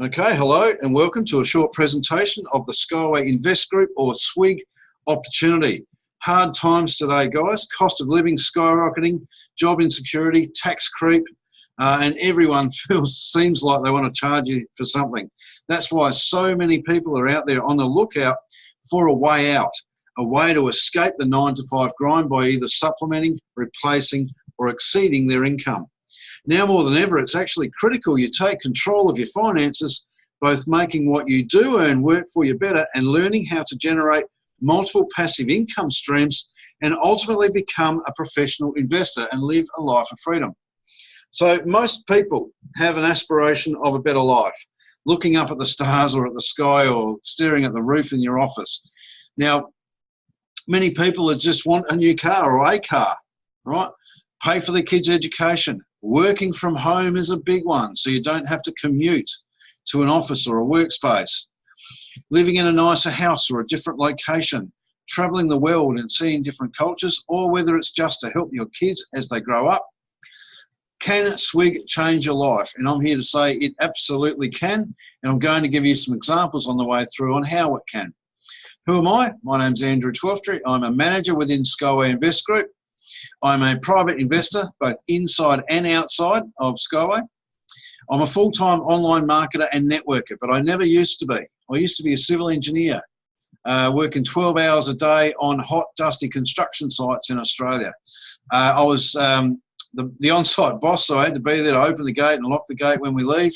Okay, hello and welcome to a short presentation of the Skyway Invest Group or SWIG opportunity. Hard times today, guys. Cost of living skyrocketing, job insecurity, tax creep, and everyone seems like they want to charge you for something. That's why so many people are out there on the lookout for a way out, a way to escape the 9-to-5 grind by either supplementing, replacing, or exceeding their income. Now more than ever, it's actually critical you take control of your finances, both making what you do earn work for you better and learning how to generate multiple passive income streams and ultimately become a professional investor and live a life of freedom. So most people have an aspiration of a better life, looking up at the stars or at the sky or staring at the roof in your office. Now, many people just want a new car or a car, right? Pay for their kids' education. Working from home is a big one, so you don't have to commute to an office or a workspace. Living in a nicer house or a different location, traveling the world and seeing different cultures, or whether it's just to help your kids as they grow up. Can SWIG change your life? And I'm here to say it absolutely can, and I'm going to give you some examples on the way through on how it can. Who am I? My name's Andrew Twelftree. I'm a manager within Skyway Invest Group. I'm a private investor, both inside and outside of Skyway. I'm a full-time online marketer and networker, but I never used to be. I used to be a civil engineer, working 12 hours a day on hot, dusty construction sites in Australia. I was the on-site boss, so I had to be there to open the gate and lock the gate when we leave.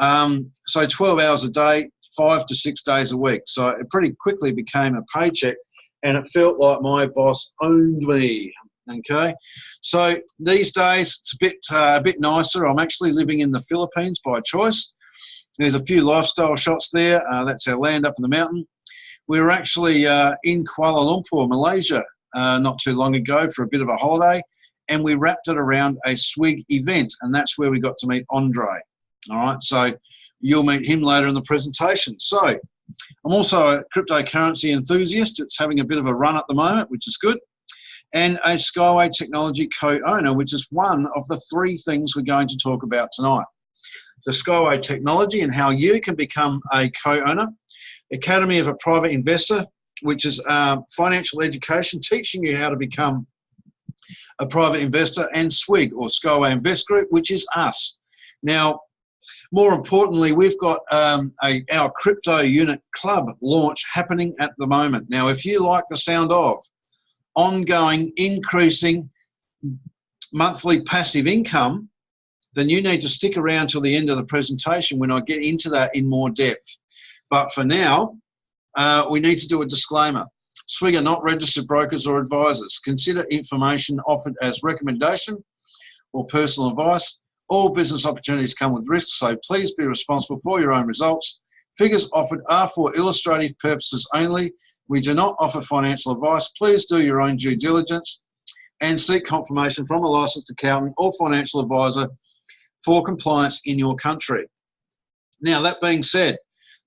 So 12 hours a day, 5 to 6 days a week. So it pretty quickly became a paycheck, and it felt like my boss owned me. Okay, so these days it's a bit nicer. I'm actually living in the Philippines by choice. There's a few lifestyle shots there. That's our land up in the mountain. We were actually in Kuala Lumpur, Malaysia, not too long ago for a bit of a holiday, and we wrapped it around a SWIG event, and that's where we got to meet Andre. All right, so you'll meet him later in the presentation. So I'm also a cryptocurrency enthusiast. It's having a bit of a run at the moment, which is good. And a Skyway Technology co-owner, which is one of the three things we're going to talk about tonight. The Skyway Technology and how you can become a co-owner. Academy of a Private Investor, which is financial education, teaching you how to become a private investor, and SWIG, or Skyway Invest Group, which is us. Now, more importantly, we've got our crypto unit club launch happening at the moment. Now, if you like the sound of ongoing, increasing monthly passive income, then you need to stick around till the end of the presentation when I get into that in more depth. But for now, we need to do a disclaimer. SWIG are not registered brokers or advisors. Consider information offered as recommendation or personal advice. All business opportunities come with risks, so please be responsible for your own results. Figures offered are for illustrative purposes only. We do not offer financial advice. Please do your own due diligence and seek confirmation from a licensed accountant or financial advisor for compliance in your country. Now, that being said,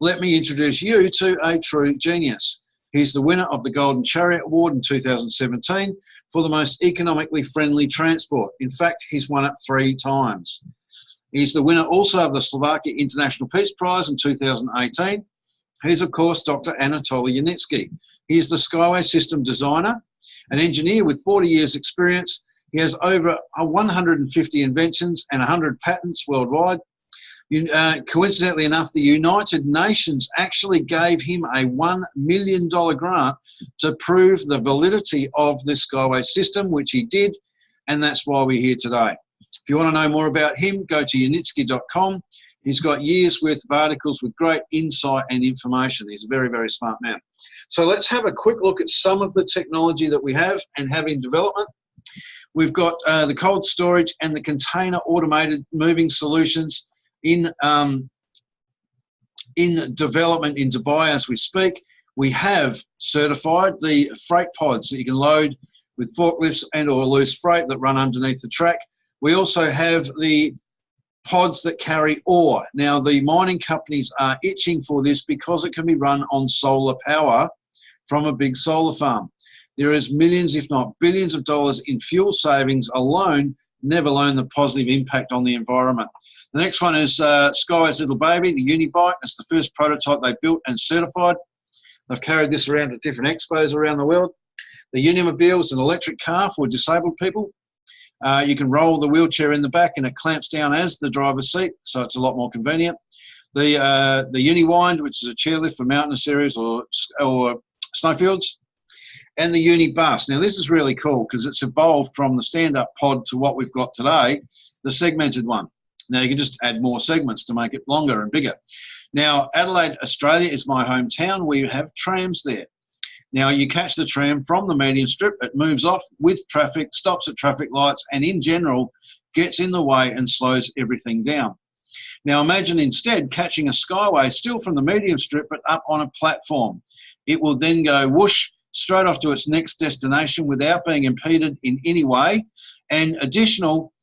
let me introduce you to a true genius. He's the winner of the Golden Chariot Award in 2017 for the most economically friendly transport. In fact, he's won it 3 times. He's the winner also of the Slovakia International Peace Prize in 2018. He's, of course, Dr. Anatoly Yanitsky. He is the Skyway system designer, an engineer with 40 years' experience. He has over 150 inventions and 100 patents worldwide. Coincidentally enough, the United Nations actually gave him a $1 million grant to prove the validity of this Skyway system, which he did, and that's why we're here today. If you want to know more about him, go to yanitsky.com. He's got years' worth of articles with great insight and information. He's a very, very smart man. So let's have a quick look at some of the technology that we have and have in development. We've got the cold storage and the container automated moving solutions in development in Dubai as we speak. We have certified the freight pods that you can load with forklifts and or loose freight that run underneath the track. We also have the pods that carry ore. Now, the mining companies are itching for this because it can be run on solar power from a big solar farm. There is millions, if not billions of dollars in fuel savings alone never learn the positive impact on the environment. The next one is Skyway's little baby, the Unibike. It's the first prototype they built and certified. They've carried this around to different expos around the world. The Unimobile is an electric car for disabled people. You can roll the wheelchair in the back and it clamps down as the driver's seat, so it's a lot more convenient. The Uniwind, which is a chairlift for mountainous areas or snowfields. And the Unibus. Now this is really cool because it's evolved from the stand-up pod to what we've got today, the segmented one. Now you can just add more segments to make it longer and bigger. Now Adelaide, Australia is my hometown. We have trams there. Now you catch the tram from the median strip, it moves off with traffic, stops at traffic lights and in general gets in the way and slows everything down. Now imagine instead catching a Skyway still from the medium strip but up on a platform. It will then go whoosh straight off to its next destination without being impeded in any way. And additional,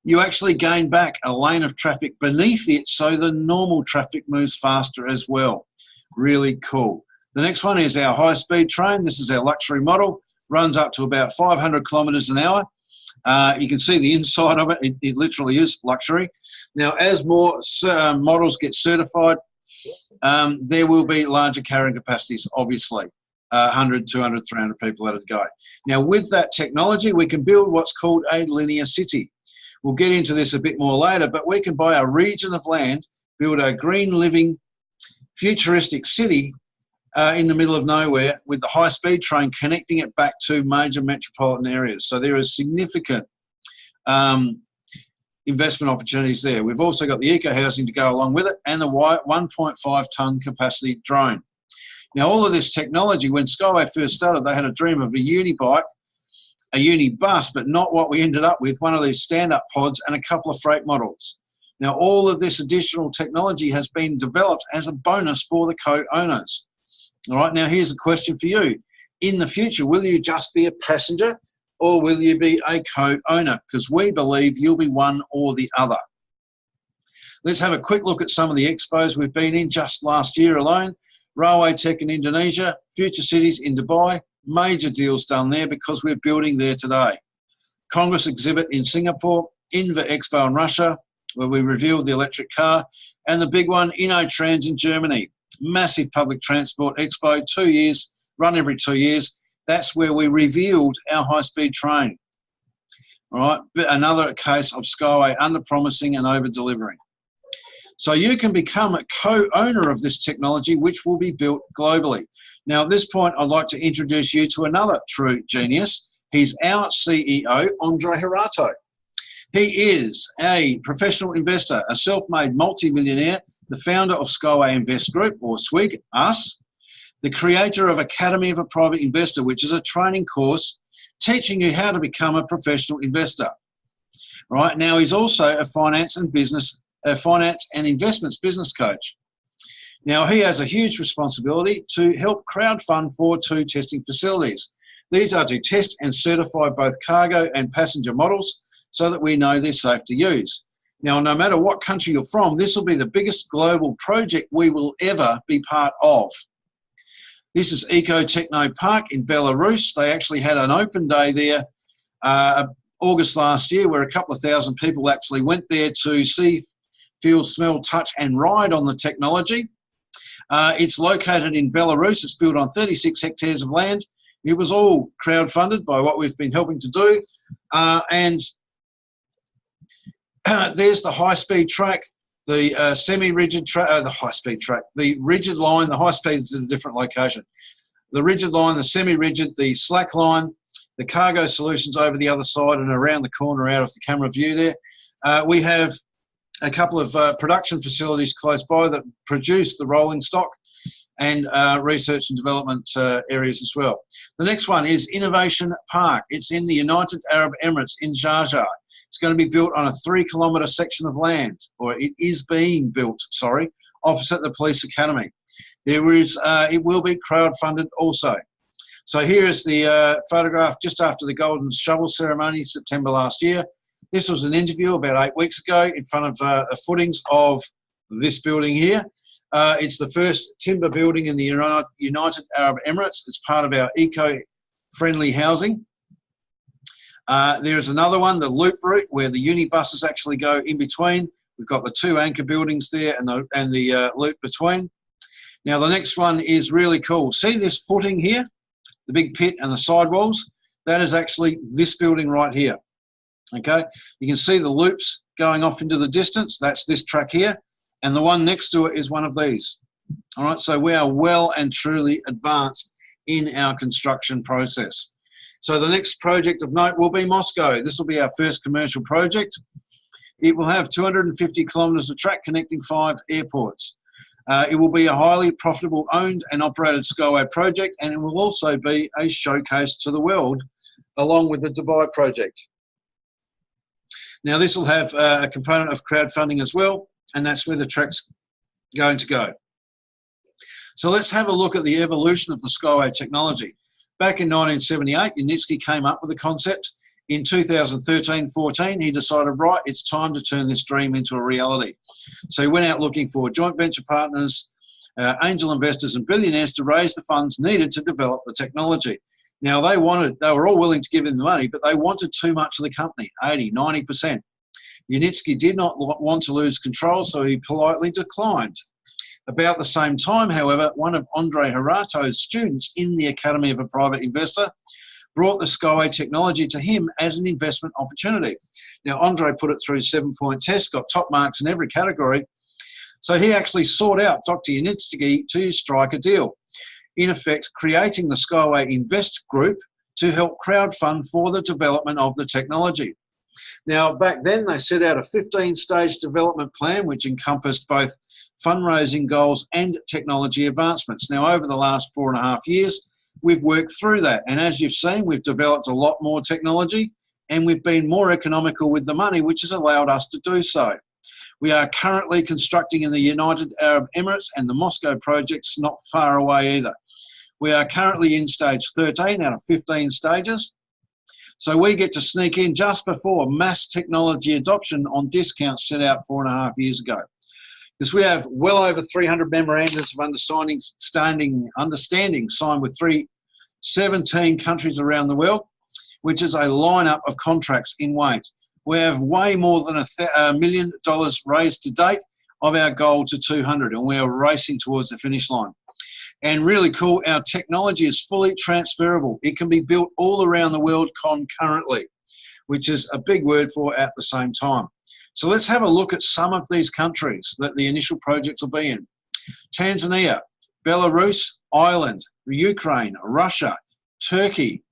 you actually gain back a lane of traffic beneath it so the normal traffic moves faster as well. Really cool. The next one is our high-speed train. This is our luxury model. Runs up to about 500 kilometres an hour. You can see the inside of it. It literally is luxury. Now, as more models get certified, there will be larger carrying capacities, obviously. 100, 200, 300 people let it go. Now, with that technology, we can build what's called a linear city. We'll get into this a bit more later, but we can buy a region of land, build a green living, futuristic city in the middle of nowhere with the high-speed train connecting it back to major metropolitan areas. So there is significant investment opportunities there. We've also got the eco-housing to go along with it and the 1.5 tonne capacity drone. Now, all of this technology, when Skyway first started, they had a dream of a Unibike, a Unibus, but not what we ended up with, one of these stand-up pods and a couple of freight models. Now, all of this additional technology has been developed as a bonus for the co-owners. All right, now here's a question for you. In the future, will you just be a passenger or will you be a co-owner? Because we believe you'll be one or the other. Let's have a quick look at some of the expos we've been in just last year alone. Railway Tech in Indonesia, Future Cities in Dubai, major deals done there because we're building there today. Congress exhibit in Singapore, Inva Expo in Russia, where we revealed the electric car, and the big one, InnoTrans in Germany. Massive public transport expo, 2 years, run every 2 years. That's where we revealed our high-speed train. All right, but another case of Skyway under-promising and over-delivering. So you can become a co-owner of this technology, which will be built globally. Now, at this point, I'd like to introduce you to another true genius. He's our CEO, Andre Hirato. He is a professional investor, a self-made multi-millionaire, the founder of Skyway Invest Group, or SWIG, us, the creator of Academy of a Private Investor, which is a training course teaching you how to become a professional investor. Right now, he's also a finance and investments business coach. Now, he has a huge responsibility to help crowdfund for 2 testing facilities. These are to test and certify both cargo and passenger models so that we know they're safe to use. Now, no matter what country you're from, this will be the biggest global project we will ever be part of. This is Eco Techno Park in Belarus. They actually had an open day there August last year where a couple of thousand people actually went there to see, feel, smell, touch and ride on the technology. It's located in Belarus. It's built on 36 hectares of land. It was all crowdfunded by what we've been helping to do. There's the high-speed track, the semi-rigid track, the high-speed track, the rigid line, the high-speed's in a different location. The rigid line, the semi-rigid, the slack line, the cargo solutions over the other side and around the corner out of the camera view there. We have a couple of production facilities close by that produce the rolling stock and research and development areas as well. The next one is Innovation Park. It's in the United Arab Emirates in Sharjah. It's going to be built on a 3-kilometre section of land, or it is being built, sorry, opposite the police academy. There is, it will be crowdfunded also. So here is the photograph just after the Golden Shovel ceremony, September last year. This was an interview about 8 weeks ago in front of the footings of this building here. It's the first timber building in the United Arab Emirates. It's part of our eco-friendly housing. There's another one, the loop route, where the uni buses actually go in between. We've got the two anchor buildings there and the loop between. Now the next one is really cool. See this footing here, the big pit and the sidewalls? That is actually this building right here. Okay, you can see the loops going off into the distance. That's this track here, and the one next to it is one of these. All right, so we are well and truly advanced in our construction process. So the next project of note will be Moscow. This will be our first commercial project. It will have 250 kilometres of track connecting 5 airports. It will be a highly profitable owned and operated Skyway project, and it will also be a showcase to the world along with the Dubai project. Now this will have a component of crowdfunding as well, and that's where the track's going to go. So let's have a look at the evolution of the Skyway technology. Back in 1978, Unitsky came up with the concept. In 2013-14, he decided, right, it's time to turn this dream into a reality. So he went out looking for joint venture partners, angel investors and billionaires to raise the funds needed to develop the technology. Now they were all willing to give him the money, but they wanted too much of the company, 80, 90%. Unitsky did not want to lose control, so he politely declined. About the same time, however, one of Andrei Harato's students in the Academy of a Private Investor brought the Skyway technology to him as an investment opportunity. Now, Andrei put it through 7-point test, got top marks in every category. So he actually sought out Dr. Unitsky to strike a deal, in effect creating the Skyway Invest Group to help crowdfund for the development of the technology. Now, back then, they set out a 15-stage development plan which encompassed both fundraising goals and technology advancements. Now, over the last 4.5 years, we've worked through that. And as you've seen, we've developed a lot more technology and we've been more economical with the money, which has allowed us to do so. We are currently constructing in the United Arab Emirates, and the Moscow project's not far away either. We are currently in stage 13 out of 15 stages. So we get to sneak in just before mass technology adoption on discounts set out 4.5 years ago. Because we have well over 300 memorandums of understanding signed with 17 countries around the world, which is a lineup of contracts in wait. We have way more than $1 million raised to date of our goal to 200, and we are racing towards the finish line. And really cool, our technology is fully transferable. It can be built all around the world concurrently, which is a big word for at the same time. So let's have a look at some of these countries that the initial projects will be in. Tanzania, Belarus, Ireland, Ukraine, Russia, Turkey,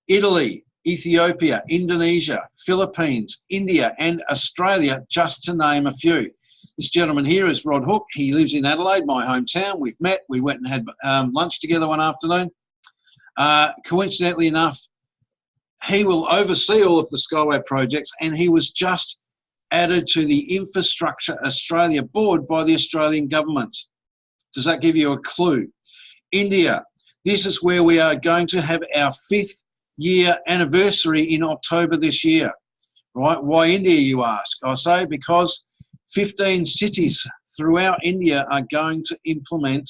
Italy, Ethiopia, Indonesia, Philippines, India, and Australia, just to name a few. This gentleman here is Rod Hook. He lives in Adelaide, my hometown. We've met. We went and had lunch together one afternoon. Coincidentally enough, he will oversee all of the Skyway projects, and he was just added to the Infrastructure Australia board by the Australian government. Does that give you a clue? India. This is where we are going to have our 5th year anniversary in October this year. Right? Why India, you ask? I say because 15 cities throughout India are going to implement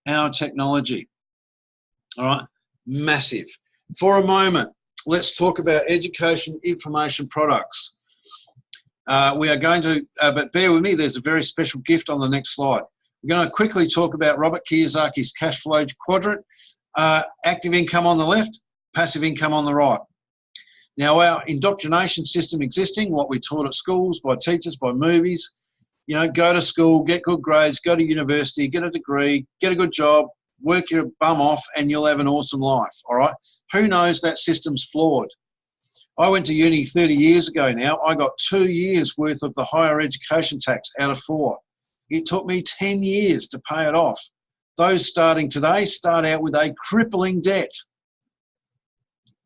our technology. All right, massive. For a moment, let's talk about education information products. We are going to, but bear with me, there's a very special gift on the next slide. We're going to quickly talk about Robert Kiyosaki's cash flow quadrant. Active income on the left, passive income on the right. Now, our indoctrination system existing, what we taught at schools, by teachers, by movies, you know, go to school, get good grades, go to university, get a degree, get a good job, work your bum off, and you'll have an awesome life, all right? Who knows that system's flawed? I went to uni 30 years ago now. I got 2 years worth of the higher education tax out of 4. It took me 10 years to pay it off. Those starting today start out with a crippling debt.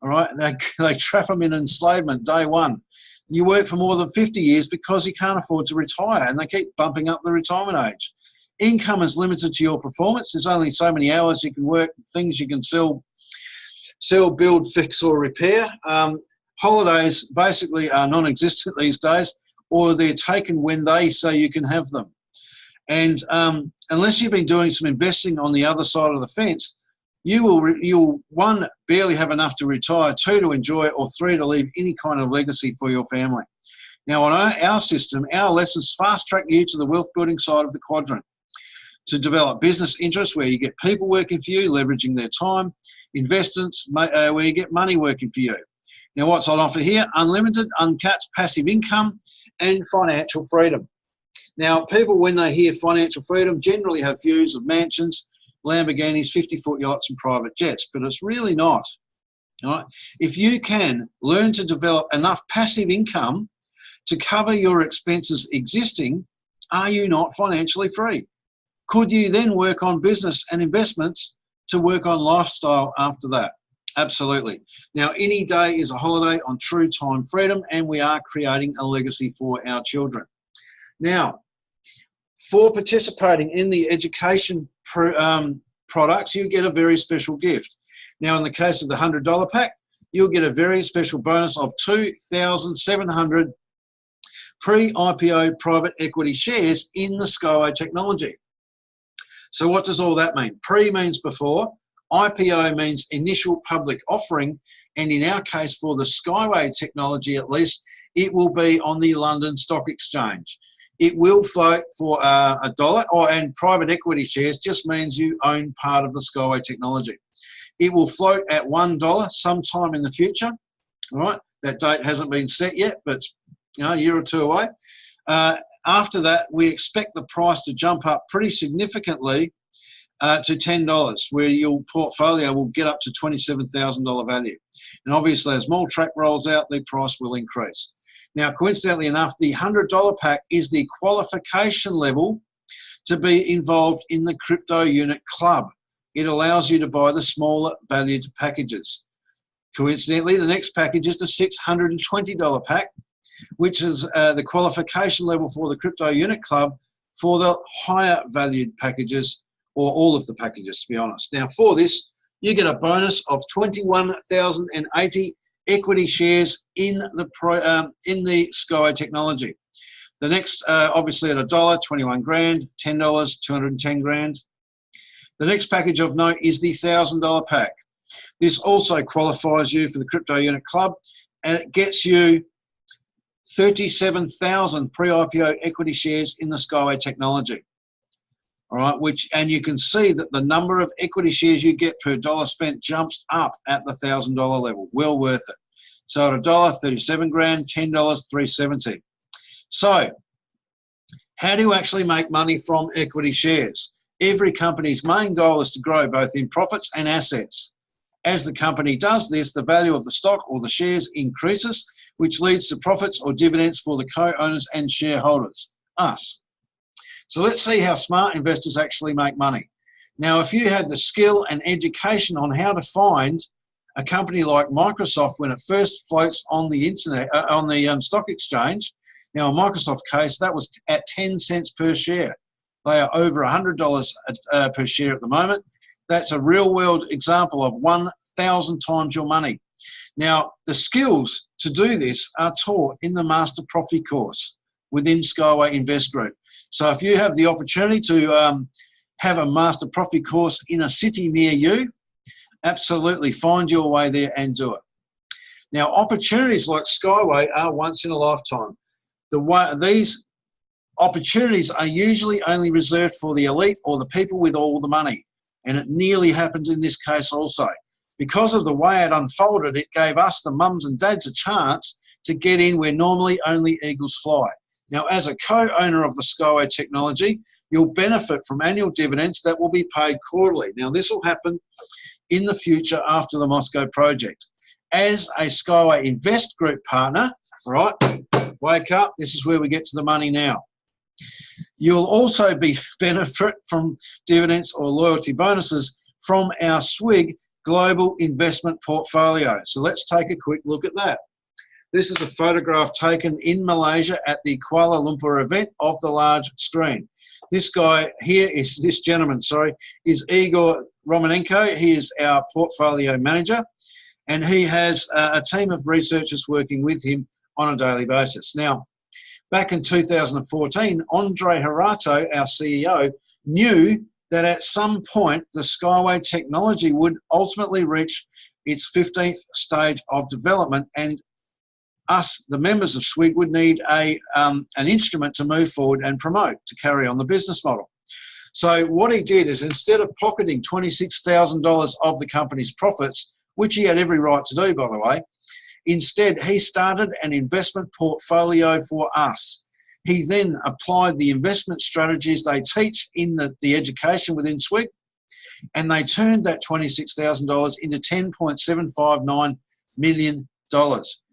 All right, they trap them in enslavement day one. You work for more than 50 years because you can't afford to retire, and they keep bumping up the retirement age. Income is limited to your performance. There's only so many hours you can work, things you can sell, build, fix, or repair. Holidays basically are non-existent these days, or they're taken when they say you can have them. And unless you've been doing some investing on the other side of the fence, you'll, one, barely have enough to retire, two, to enjoy, or three, to leave any kind of legacy for your family. Now, on our system, our lessons fast-track you to the wealth-building side of the quadrant, to develop business interests where you get people working for you, leveraging their time, investments where you get money working for you. Now, what's on offer here? Unlimited, uncapped passive income and financial freedom. Now, people, when they hear financial freedom, generally have views of mansions, Lamborghinis, 50-foot yachts and private jets, but it's really not. All right? If you can learn to develop enough passive income to cover your expenses existing, are you not financially free? Could you then work on business and investments to work on lifestyle after that? Absolutely. Now, any day is a holiday on true time freedom, and we are creating a legacy for our children. Now, for participating in the education products, you get a very special gift. Now, in the case of the $100 pack, you'll get a very special bonus of 2,700 pre-IPO private equity shares in the Skyway technology. So what does all that mean? Pre means before, IPO means initial public offering, and in our case, for the Skyway technology at least, it will be on the London Stock Exchange. It will float for $1, and private equity shares just means you own part of the Skyway technology. It will float at $1 sometime in the future. All right, that date hasn't been set yet, but a year or two away. After that, we expect the price to jump up pretty significantly to $10, where your portfolio will get up to $27,000 value. And obviously, as more track rolls out, the price will increase. Now, coincidentally enough, the $100 pack is the qualification level to be involved in the Crypto Unit Club. It allows you to buy the smaller valued packages. Coincidentally, the next package is the $620 pack, which is the qualification level for the Crypto Unit Club for the higher valued packages, or all of the packages, to be honest. Now, for this, you get a bonus of 21,080 equity shares in the Skyway technology. The next, obviously at $1, 21 grand, $10, 210 grand. The next package of note is the $1,000 pack. This also qualifies you for the Crypto Unit Club, and it gets you 37,000 pre-IPO equity shares in the Skyway technology. All right, and you can see that the number of equity shares you get per dollar spent jumps up at the $1,000 level. Well worth it. So at $1, 37 grand, $10, 370. So how do you actually make money from equity shares? Every company's main goal is to grow both in profits and assets. As the company does this, the value of the stock or the shares increases, which leads to profits or dividends for the co-owners and shareholders, us. So let's see how smart investors actually make money. Now, if you had the skill and education on how to find a company like Microsoft when it first floats on the internet, on the stock exchange, now in Microsoft case, that was at 10 cents per share. They are over $100 per share at the moment. That's a real world example of 1,000 times your money. Now, the skills to do this are taught in the Master Profi course within Skyway Invest Group. So if you have the opportunity to have a Master Profi course in a city near you, absolutely find your way there and do it. Now, opportunities like Skyway are once in a lifetime. These opportunities are usually only reserved for the elite or the people with all the money. And it nearly happened in this case also. Because of the way it unfolded, it gave us, the mums and dads, a chance to get in where normally only eagles fly. Now, as a co-owner of the Skyway technology, you'll benefit from annual dividends that will be paid quarterly. Now, this will happen in the future after the Moscow project. As a Skyway Invest Group partner, right, wake up, this is where we get to the money now. You'll also benefit from dividends or loyalty bonuses from our SWIG Global Investment Portfolio. So let's take a quick look at that. This is a photograph taken in Malaysia at the Kuala Lumpur event of the large screen. This guy here is, this gentleman, sorry, is Igor Romanenko. He is our portfolio manager, and he has a team of researchers working with him on a daily basis. Now, back in 2014, Andre Harato, our CEO, knew that at some point the Skyway technology would ultimately reach its 15th stage of development, and us, the members of SWIG, would need an instrument to move forward and promote to carry on the business model. So what he did is, instead of pocketing $26,000 of the company's profits, which he had every right to do, by the way, instead he started an investment portfolio for us. He then applied the investment strategies they teach in the education within SWIG, and they turned that $26,000 into $10.759 million.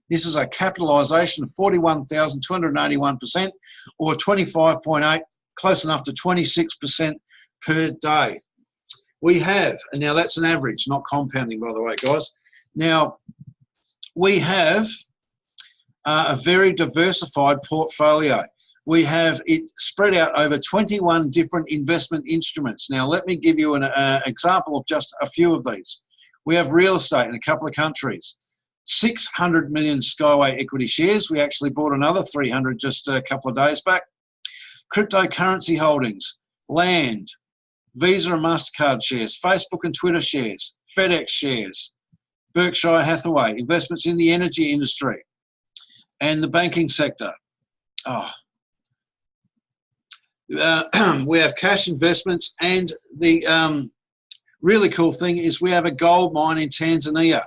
This is a capitalisation of 41,281%, or 25.8, close enough to 26% per day. We have, and now that's an average, not compounding, by the way, guys. Now, we have a very diversified portfolio. We have it spread out over 21 different investment instruments. Now, let me give you an example of just a few of these. We have real estate in a couple of countries. 600 million Skyway equity shares. We actually bought another 300 just a couple of days back. Cryptocurrency holdings, land, Visa and MasterCard shares, Facebook and Twitter shares, FedEx shares, Berkshire Hathaway, investments in the energy industry and the banking sector. We have cash investments, and the really cool thing is we have a gold mine in Tanzania,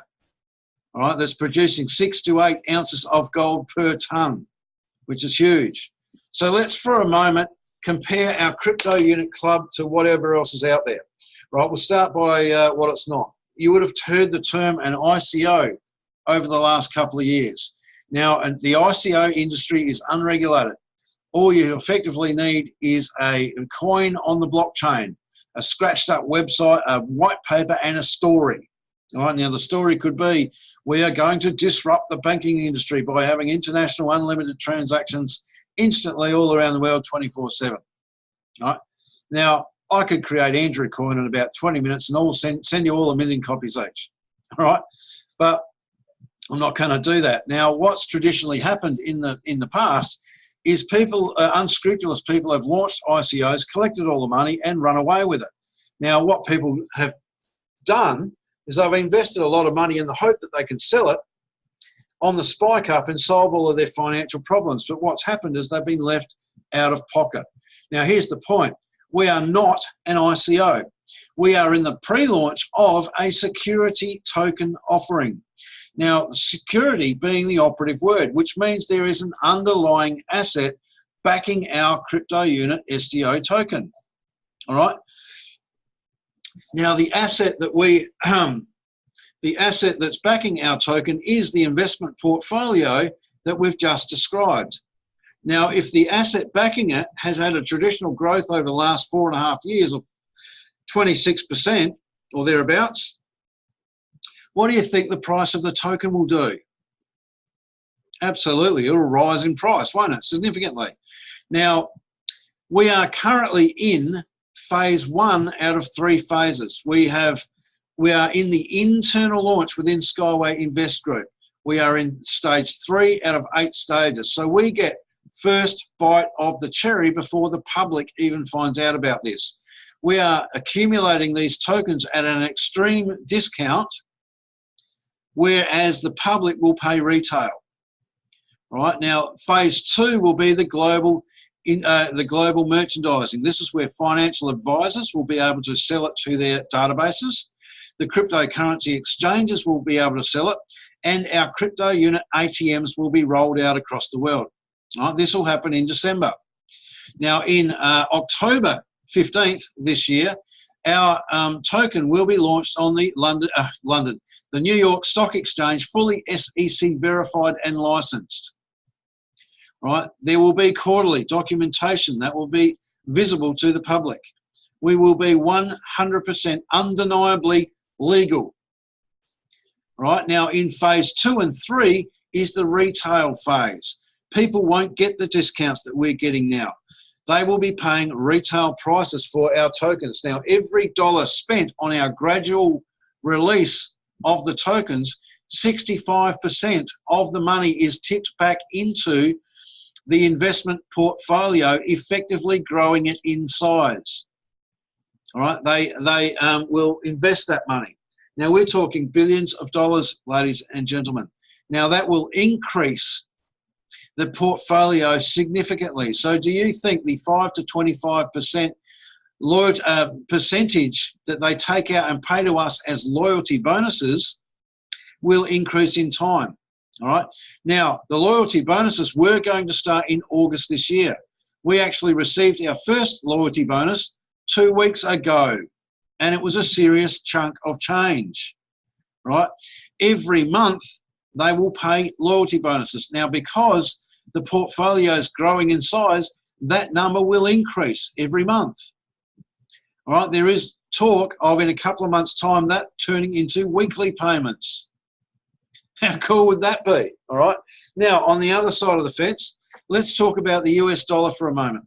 all right, that's producing 6 to 8 ounces of gold per tonne, which is huge. So let's, for a moment, compare our crypto unit club to whatever else is out there. Right, we'll start by what it's not. You would have heard the term an ICO over the last couple of years. Now, the ICO industry is unregulated. All you effectively need is a coin on the blockchain, a scratched up website, a white paper, and a story. All right, now the story could be, we are going to disrupt the banking industry by having international unlimited transactions instantly all around the world 24/7. All right, now I could create Andrew Coin in about 20 minutes and send you all 1 million copies each. All right, but I'm not going to do that. Now, what's traditionally happened in the past is people, unscrupulous people, have launched ICOs, collected all the money, and run away with it. Now, what people have done is they've invested a lot of money in the hope that they can sell it on the spike up and solve all of their financial problems. But what's happened is they've been left out of pocket. Now, here's the point. We are not an ICO. We are in the pre-launch of a security token offering. Now, security being the operative word, which means there is an underlying asset backing our crypto unit STO token. All right. Now, the asset that the asset that's backing our token is the investment portfolio that we've just described. Now, if the asset backing it has had a traditional growth over the last 4.5 years of 26% or thereabouts, what do you think the price of the token will do? Absolutely, it'll rise in price, won't it? Significantly. Now, we are currently in phase 1 out of 3 phases. We are in the internal launch within Skyway Invest Group. We are in stage 3 out of 8 stages. So we get first bite of the cherry before the public even finds out about this. We are accumulating these tokens at an extreme discount, whereas the public will pay retail. Right now, phase 2 will be the global merchandising. This is where financial advisors will be able to sell it to their databases. The cryptocurrency exchanges will be able to sell it, and our crypto unit ATMs will be rolled out across the world. Right, this will happen in December. Now, in October 15th this year, our token will be launched on the the New York Stock Exchange, fully SEC verified and licensed. Right, there will be quarterly documentation that will be visible to the public. We will be 100% undeniably legal. Right, now in phase 2 and 3 is the retail phase. People won't get the discounts that we're getting now. They will be paying retail prices for our tokens. Now, every dollar spent on our gradual release of the tokens, 65% of the money is tipped back into the investment portfolio, effectively growing it in size. All right, they will invest that money. Now we're talking billions of dollars, ladies and gentlemen. Now that will increase the portfolio significantly. So do you think the 5 to 25% percentage that they take out and pay to us as loyalty bonuses will increase in time? All right. Now, the loyalty bonuses were going to start in August this year. We actually received our first loyalty bonus 2 weeks ago, and it was a serious chunk of change, right? Every month, they will pay loyalty bonuses. Now, because the portfolio is growing in size, that number will increase every month. All right, there is talk of, in a couple of months' time, that turning into weekly payments. How cool would that be? All right. Now, on the other side of the fence, let's talk about the US dollar for a moment.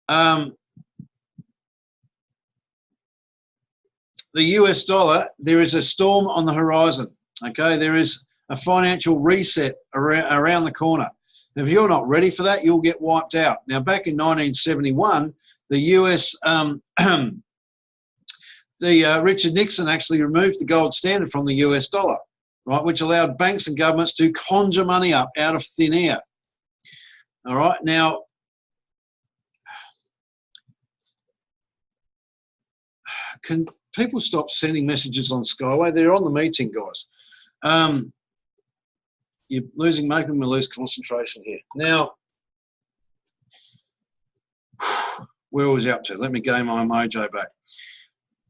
The US dollar, there is a storm on the horizon. Okay, there is a financial reset around the corner. If you're not ready for that, you'll get wiped out. Now, back in 1971, the US, Richard Nixon actually removed the gold standard from the US dollar, right, which allowed banks and governments to conjure money up out of thin air. All right, now, can people stop sending messages on Skyway? They're on the meeting, guys. You're making me lose concentration here. Now, where was I up to? Let me gain my mojo back.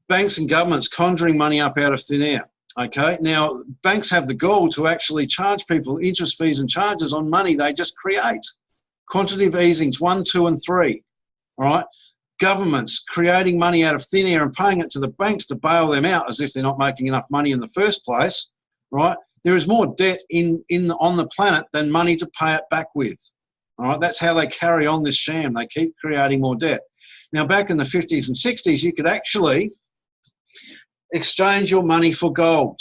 Banks and governments conjuring money up out of thin air. Okay, now banks have the goal to actually charge people interest, fees and charges on money they just create. Quantitative easings 1, 2 and 3. All right, governments creating money out of thin air and paying it to the banks to bail them out as if they're not making enough money in the first place. Right, there is more debt on the planet than money to pay it back with. All right, that's how they carry on this sham. They keep creating more debt. Now, back in the 50s and 60s, you could actually exchange your money for gold.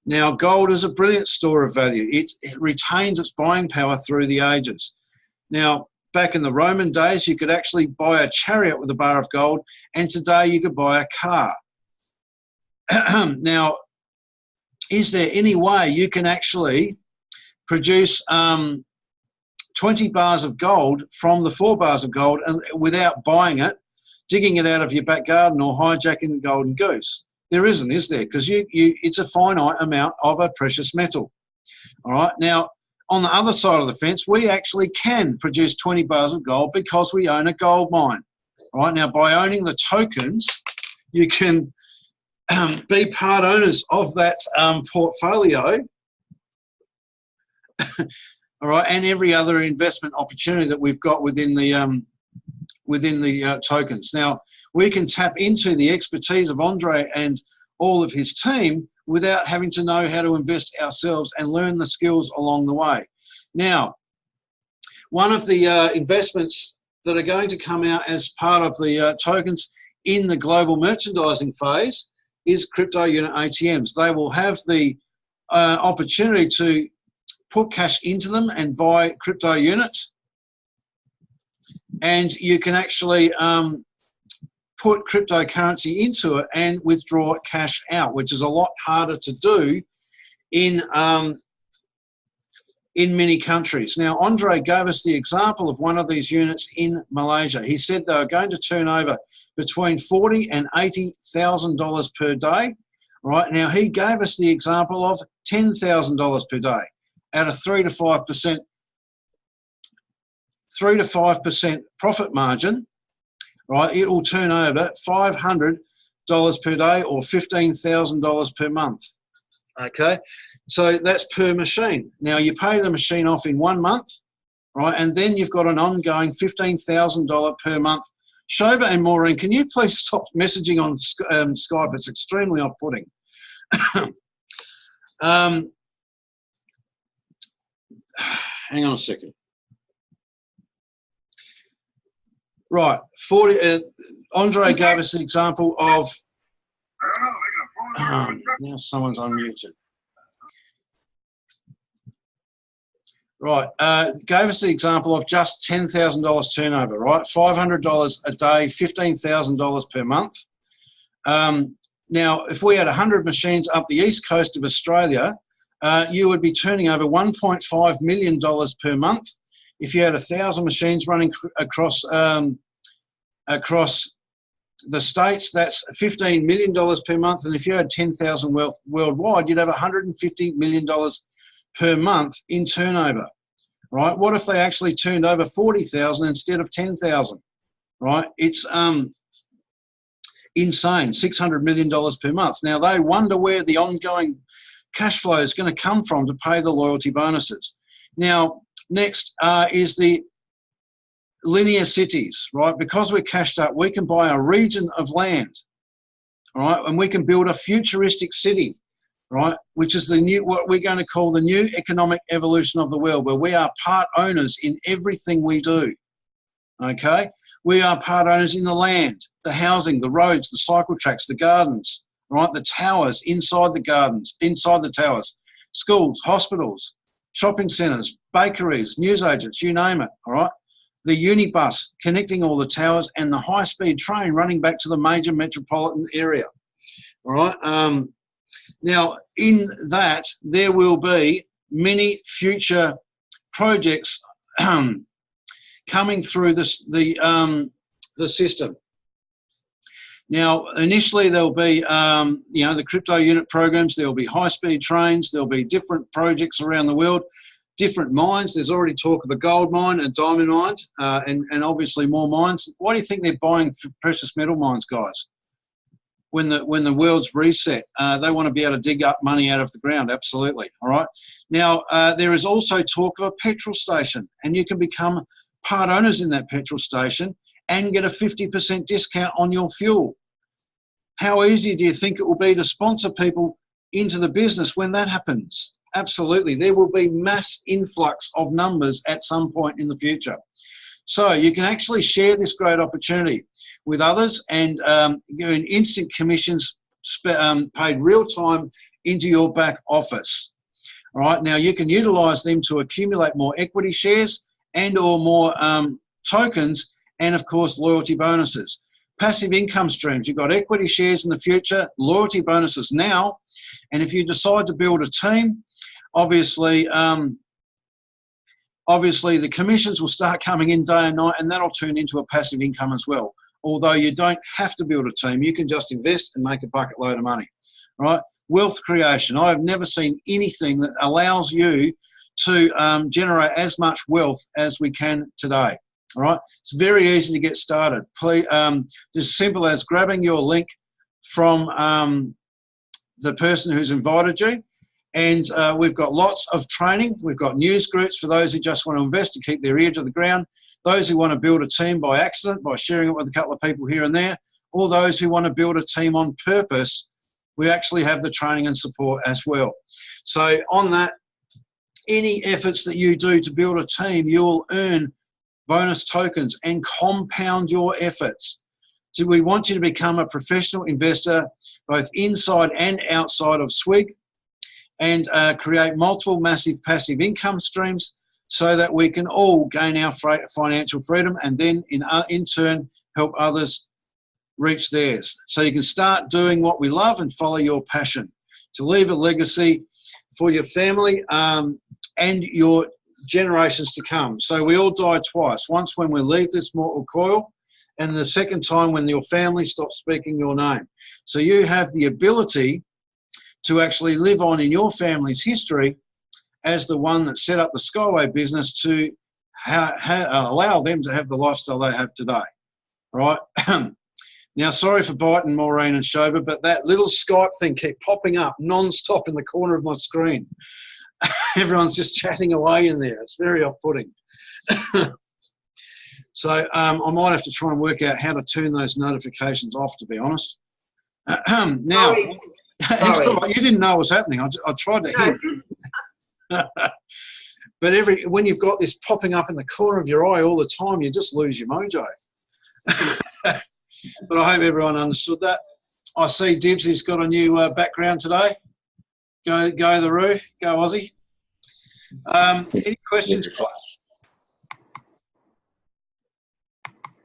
Now, gold is a brilliant store of value. It retains its buying power through the ages. Now, back in the Roman days, you could actually buy a chariot with a bar of gold, and today you could buy a car. Now, is there any way you can actually produce 20 bars of gold from the 4 bars of gold and without buying it, digging it out of your back garden or hijacking the golden goose? There isn't, is there? Because it's a finite amount of a precious metal. All right. Now, on the other side of the fence, we actually can produce 20 bars of gold because we own a gold mine. All right. Now, by owning the tokens, you can be part owners of that portfolio. All right, and every other investment opportunity that we've got within the tokens. Now, we can tap into the expertise of Andre and all of his team without having to know how to invest ourselves and learn the skills along the way. Now, one of the investments that are going to come out as part of the tokens in the global merchandising phase is crypto unit ATMs. They will have the opportunity to put cash into them and buy crypto units, and you can actually put cryptocurrency into it and withdraw cash out, which is a lot harder to do in many countries. Now, Andre gave us the example of one of these units in Malaysia. He said they were going to turn over between $40,000 and $80,000 per day. Right now, he gave us the example of $10,000 per day at a 3 to 5% profit margin. Right, it will turn over $500 per day or $15,000 per month. Okay, so that's per machine. Now you pay the machine off in 1 month, right, and then you've got an ongoing $15,000 per month. Shoba and Maureen, can you please stop messaging on Skype? It's extremely off-putting. Hang on a second. Right, Andre gave us an example of. Now someone's unmuted. Right, gave us the example of just $10,000 turnover, right? $500 a day, $15,000 per month. Now, if we had 100 machines up the east coast of Australia, you would be turning over $1.5 million per month. If you had 1,000 machines running across the states, that's $15 million per month. And if you had 10,000 worldwide, you'd have $150 million per month in turnover, right? What if they actually turned over 40,000 instead of 10,000, right? It's insane, $600 million per month. Now, they wonder where the ongoing cash flow is going to come from to pay the loyalty bonuses. Now, next is the linear cities, right? Because we're cashed up, we can buy a region of land, right? And we can build a futuristic city, right? Which is the new, what we're going to call the new economic evolution of the world, where we are part owners in everything we do, okay? We are part owners in the land, the housing, the roads, the cycle tracks, the gardens, right? The towers inside the gardens, inside the towers, schools, hospitals, shopping centres, bakeries, newsagents, you name it, all right? The unibus connecting all the towers and the high-speed train running back to the major metropolitan area, all right? Now, in that, there will be many future projects coming through this, the system. Now, initially there'll be, you know, the crypto unit programs, there'll be high-speed trains, there'll be different projects around the world, different mines. There's already talk of a gold mine and diamond mines, and obviously more mines. Why do you think they're buying precious metal mines, guys? When the world's reset, they want to be able to dig up money out of the ground, absolutely, all right? Now, there is also talk of a petrol station, and you can become part owners in that petrol station and get a 50% discount on your fuel. How easy do you think it will be to sponsor people into the business when that happens? Absolutely. There will be mass influx of numbers at some point in the future. So you can actually share this great opportunity with others and earn instant commissions paid real time into your back office. All right. Now you can utilize them to accumulate more equity shares and or more tokens, and of course loyalty bonuses. Passive income streams, you've got equity shares in the future, loyalty bonuses now, and if you decide to build a team, obviously the commissions will start coming in day and night, and that'll turn into a passive income as well. Although you don't have to build a team, you can just invest and make a bucket load of money, right? Wealth creation, I have never seen anything that allows you to generate as much wealth as we can today. All right, it's very easy to get started. Please, as simple as grabbing your link from the person who's invited you, and we've got lots of training. We've got news groups for those who just want to invest to keep their ear to the ground, those who want to build a team by accident, by sharing it with a couple of people here and there, or those who want to build a team on purpose. We actually have the training and support as well. So on that, any efforts that you do to build a team, you will earn bonus tokens and compound your efforts. So we want you to become a professional investor, both inside and outside of SWIG, and create multiple massive passive income streams so that we can all gain our financial freedom and then in turn help others reach theirs. So you can start doing what we love and follow your passion to leave a legacy for your family and your generations to come. So we all die twice, once when we leave this mortal coil, and the second time when your family stops speaking your name. So you have the ability to actually live on in your family's history as the one that set up the Skyway business to allow them to have the lifestyle they have today, right? Now, sorry for biting Maureen and Shoba, but that little Skype thing kept popping up non-stop in the corner of my screen. Everyone's just chatting away in there. It's very off-putting. So I might have to try and work out how to turn those notifications off, to be honest. Now, it's all right. You didn't know what was happening. I tried to hint. But when you've got this popping up in the corner of your eye all the time, you just lose your mojo. But I hope everyone understood that. I see Dibsy's got a new background today. Go the Roo, go Aussie. Any questions, guys?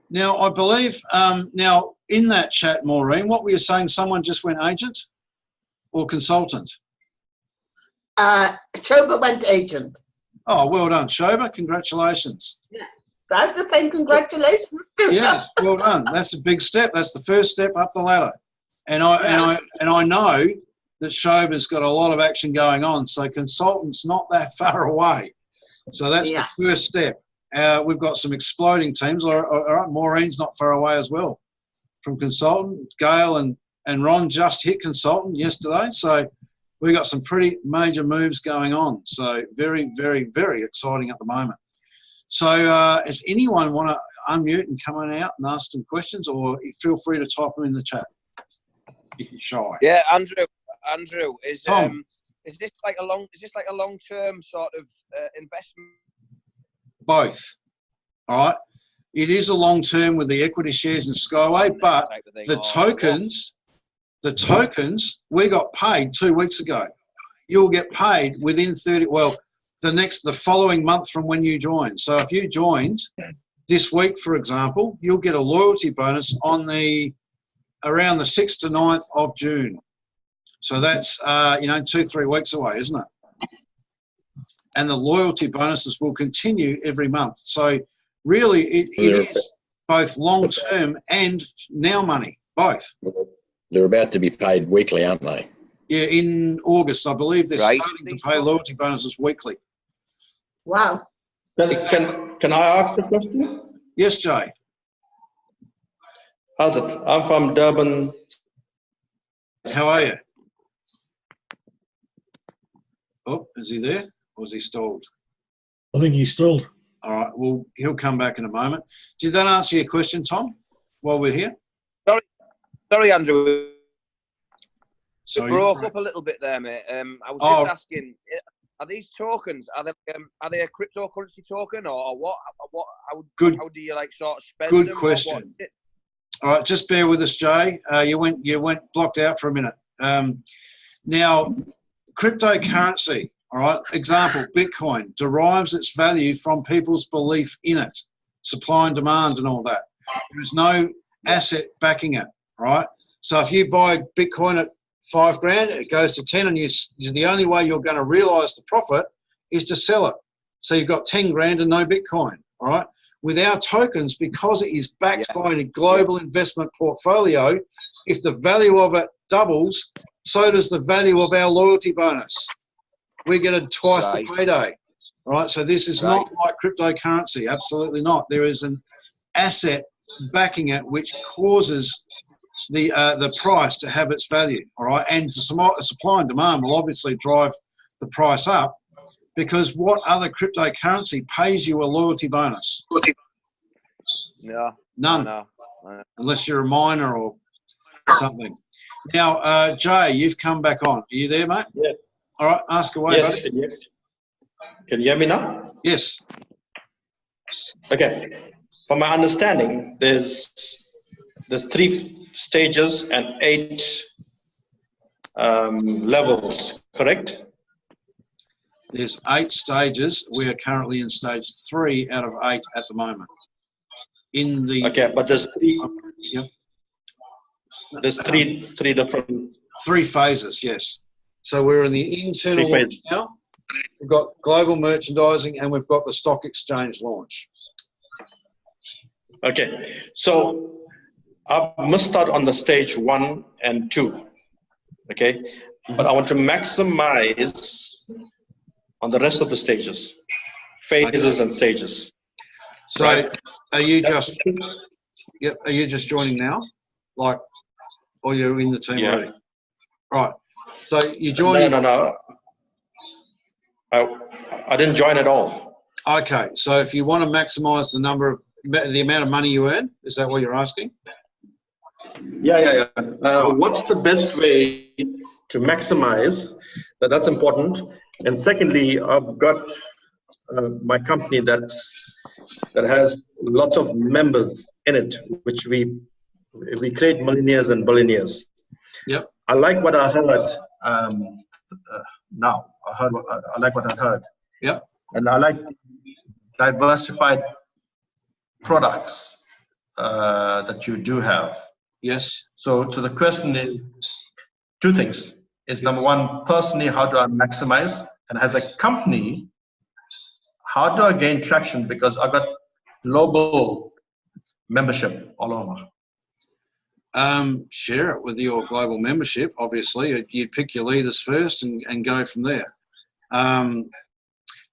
Now, I believe, now in that chat, Maureen, what were you saying? Someone just went agent or consultant? Shoba went agent. Oh, well done, Shoba. Congratulations. Yeah, that's the same. Congratulations. Yes, well done. That's a big step. That's the first step up the ladder. And I know that Shoba's got a lot of action going on. So consultant's not that far away. So that's the first step. We've got some exploding teams. All right, Maureen's not far away as well from consultant. Gail and Ron just hit consultant yesterday. So we've got some pretty major moves going on. So very, very, very exciting at the moment. So does anyone want to unmute and come on out and ask some questions, or feel free to type them in the chat if you're shy? Yeah, Andrew, is this like a long-term sort of investment? Both. All right. It is a long term with the equity shares in Skyway, but the tokens we got paid 2 weeks ago. You'll get paid within 30. Well, the following month from when you joined. So if you joined this week, for example, you'll get a loyalty bonus on around the 6th to 9th of June. So that's 2-3 weeks away, isn't it? And the loyalty bonuses will continue every month. So really it is both long-term and now money, both. They're about to be paid weekly, aren't they? Yeah, in August, I believe they're starting to pay loyalty bonuses weekly. Wow. Can I ask a question? Yes, Jay. How's it? I'm from Durban. How are you? Oh, is he there? Or is he stalled? I think he's stalled. All right, well, he'll come back in a moment. Did that answer your question, Tom, while we're here? Sorry, Andrew. Sorry, it broke up a little bit there, mate. I was just asking, are these tokens, are they a cryptocurrency token or what? How do you like sort of spend them? Good question. All right, just bear with us, Jay. You went blocked out for a minute. Now, cryptocurrency, all right, example, Bitcoin derives its value from people's belief in it, supply and demand and all that. There is no asset backing it, right? So if you buy Bitcoin at $5,000, it goes to 10, and the only way you're going to realise the profit is to sell it. So you've got 10 grand and no Bitcoin, all right? With our tokens, because it is backed by a global investment portfolio, if the value of it doubles, so does the value of our loyalty bonus. We get it twice the payday, all right? So this is not like cryptocurrency, absolutely not. There is an asset backing it which causes the price to have its value, all right? And supply and demand will obviously drive the price up, because what other cryptocurrency pays you a loyalty bonus? Yeah. None. No. Unless you're a miner or something. Now, Jay, you've come back on. Are you there, mate? Yeah. All right, ask away, yes, buddy. yes. Can you hear me now? Yes. Okay. From my understanding, there's 3 stages and 8 levels, correct? There's 8 stages. We are currently in stage 3 out of 8 at the moment. Okay, but there's 3. Yep. There's three different. 3 phases, yes. So we're in the internal launch now. We've got global merchandising, and we've got the stock exchange launch. Okay, so I must start on the stage 1 and 2. Okay, but I want to maximize on the rest of the stages, phases and stages. So are you just joining now? Like, or you're in the team already? Right. So you're joining. No. I didn't join at all. Okay. So if you want to maximize the amount of money you earn, is that what you're asking? Yeah. What's the best way to maximize? That's important. And secondly, I've got my company that has lots of members in it, which we create millionaires and billionaires. Yep. I like what I heard now. I like what I heard. Yep. And I like diversified products that you do have. Yes. So the question is two things. Is number one, personally, how do I maximize? And as a company, how do I gain traction? Because I've got global membership all over. Share it with your global membership, obviously. You pick your leaders first and go from there.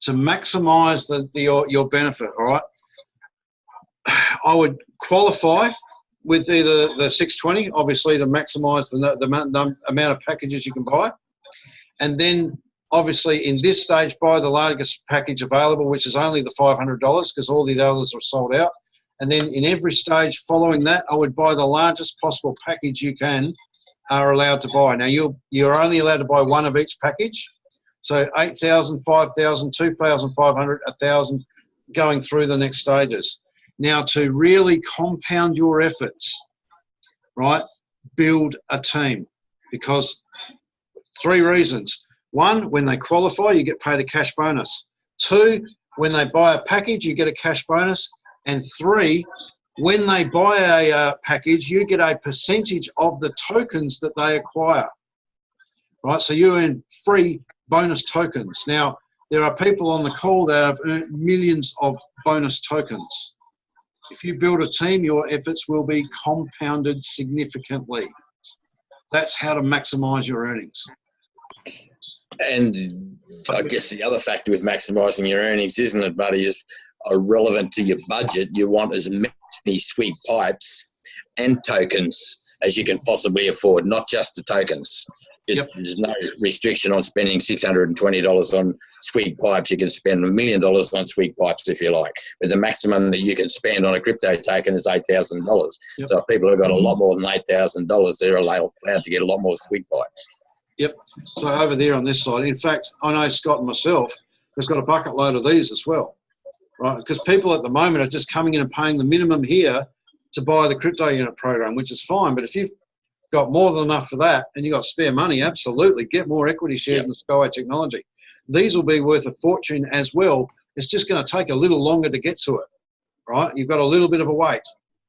To maximize your benefit, all right? I would qualify with either the 620, obviously, to maximize the amount of packages you can buy. And then, obviously, in this stage, buy the largest package available, which is only the $500 because all the others are sold out. And then in every stage following that, I would buy the largest possible package you are allowed to buy. Now, you're only allowed to buy one of each package. So 8,000, 5,000, 2,500, 1,000, going through the next stages. Now, to really compound your efforts, right, build a team. Because 3 reasons. 1, when they qualify, you get paid a cash bonus. 2, when they buy a package, you get a cash bonus. And 3, when they buy a package, you get a percentage of the tokens that they acquire, right? So you earn free bonus tokens. Now, there are people on the call that have earned millions of bonus tokens. If you build a team, your efforts will be compounded significantly. That's how to maximize your earnings. And I guess the other factor with maximising your earnings, isn't it, buddy, is relevant to your budget. You want as many SWIG pipes and tokens as you can possibly afford, not just the tokens. Yep. There's no restriction on spending $620 on SWIG pipes. You can spend $1 million on SWIG pipes if you like, but the maximum that you can spend on a crypto token is $8,000. Yep. So if people have got a lot more than $8,000, they're allowed to get a lot more SWIG pipes. Yep. So over there on this side, in fact, I know Scott and myself have got a bucket load of these as well, right? Because people at the moment are just coming in and paying the minimum here to buy the crypto unit program, which is fine. But if you've got more than enough for that and you've got spare money, absolutely get more equity shares in the Skyway technology. These will be worth a fortune as well. It's just going to take a little longer to get to it, right? You've got a little bit of a wait,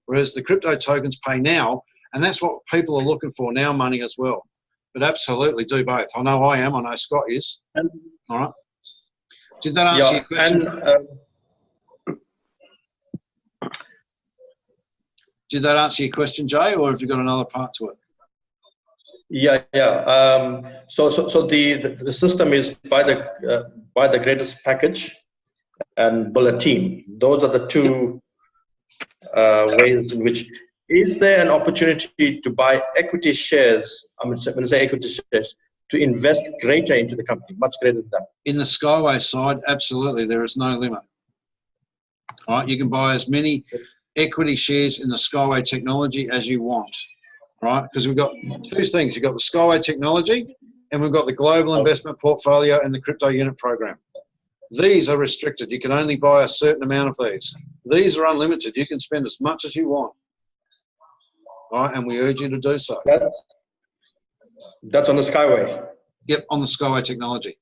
whereas the crypto tokens pay now, and that's what people are looking for now, money as well. But absolutely do both. I know I am. I know Scott is. All right. Did that answer your question? Did that answer your question, Jay, or have you got another part to it? Yeah. So the system is buy the greatest package and build a team. Those are the two ways in which. Is there an opportunity to buy equity shares? I mean, when I say equity shares, to invest greater into the company, much greater than that? In the Skyway side, absolutely, there is no limit. All right, you can buy as many equity shares in the Skyway technology as you want, right? Because we've got 2 things. You've got the Skyway technology and we've got the global investment portfolio and the crypto unit program. These are restricted. You can only buy a certain amount of these. These are unlimited. You can spend as much as you want. All right, and we urge you to do so. That's on the Skyway? Yep, on the Skyway technology.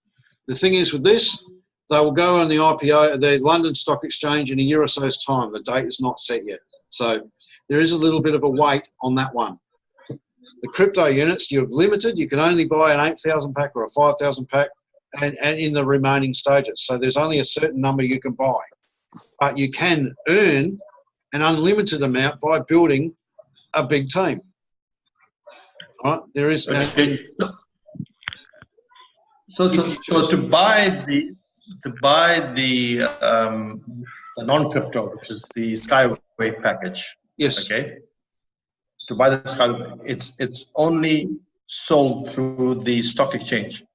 The thing is with this, they will go on the IPO, the London Stock Exchange, in a year or so's time. The date is not set yet. So there is a little bit of a wait on that one. The crypto units, you're limited. You can only buy an 8,000 pack or a 5,000 pack and in the remaining stages. So there's only a certain number you can buy. But you can earn an unlimited amount by building a big team. All right, there is. Okay. So to buy the non-crypto, which is the Skyway package. Yes. Okay. To buy the Skyway, it's only sold through the stock exchange.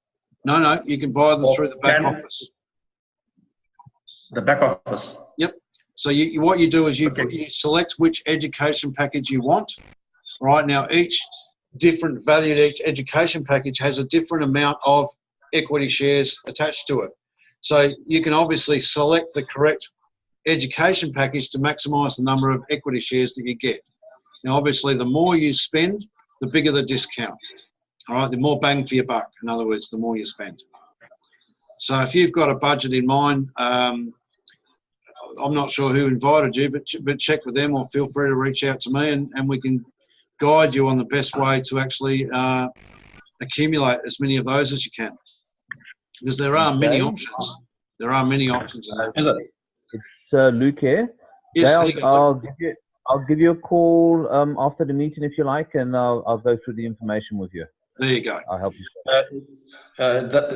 No, you can buy them through the back office. The back office. Yep. So what you do is you select which education package you want. Right now, each different valued education package has a different amount of equity shares attached to it. So you can obviously select the correct education package to maximize the number of equity shares that you get. Now, obviously, the more you spend, the bigger the discount. All right, the more bang for your buck. In other words, the more you spend. So if you've got a budget in mind, I'm not sure who invited you, but check with them, or feel free to reach out to me, and we can guide you on the best way to actually accumulate as many of those as you can, because there are many options. There are many options in that. It's Luke here. Yes, I'll give you a call after the meeting if you like, and I'll go through the information with you. There you go. I'll help you.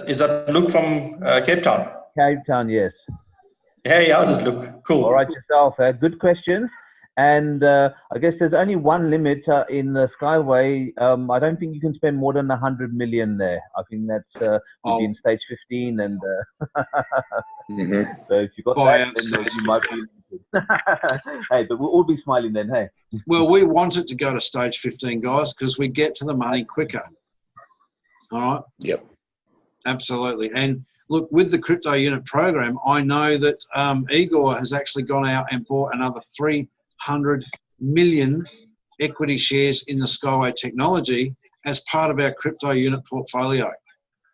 Is that Luke from Cape Town? Cape Town, yes. Hey, how's it look? Cool. All right, yourself. Good questions. And I guess there's only one limit in the Skyway. I don't think you can spend more than 100 million there. I think that's in stage 15. And so if you've got that, then you might be limited. Hey, but we'll all be smiling then, hey? Well, we want it to go to stage 15, guys, because we get to the money quicker. All right? Yep. Absolutely. And look, with the crypto unit program, I know that Igor has actually gone out and bought another 300 million equity shares in the Skyway technology as part of our crypto unit portfolio.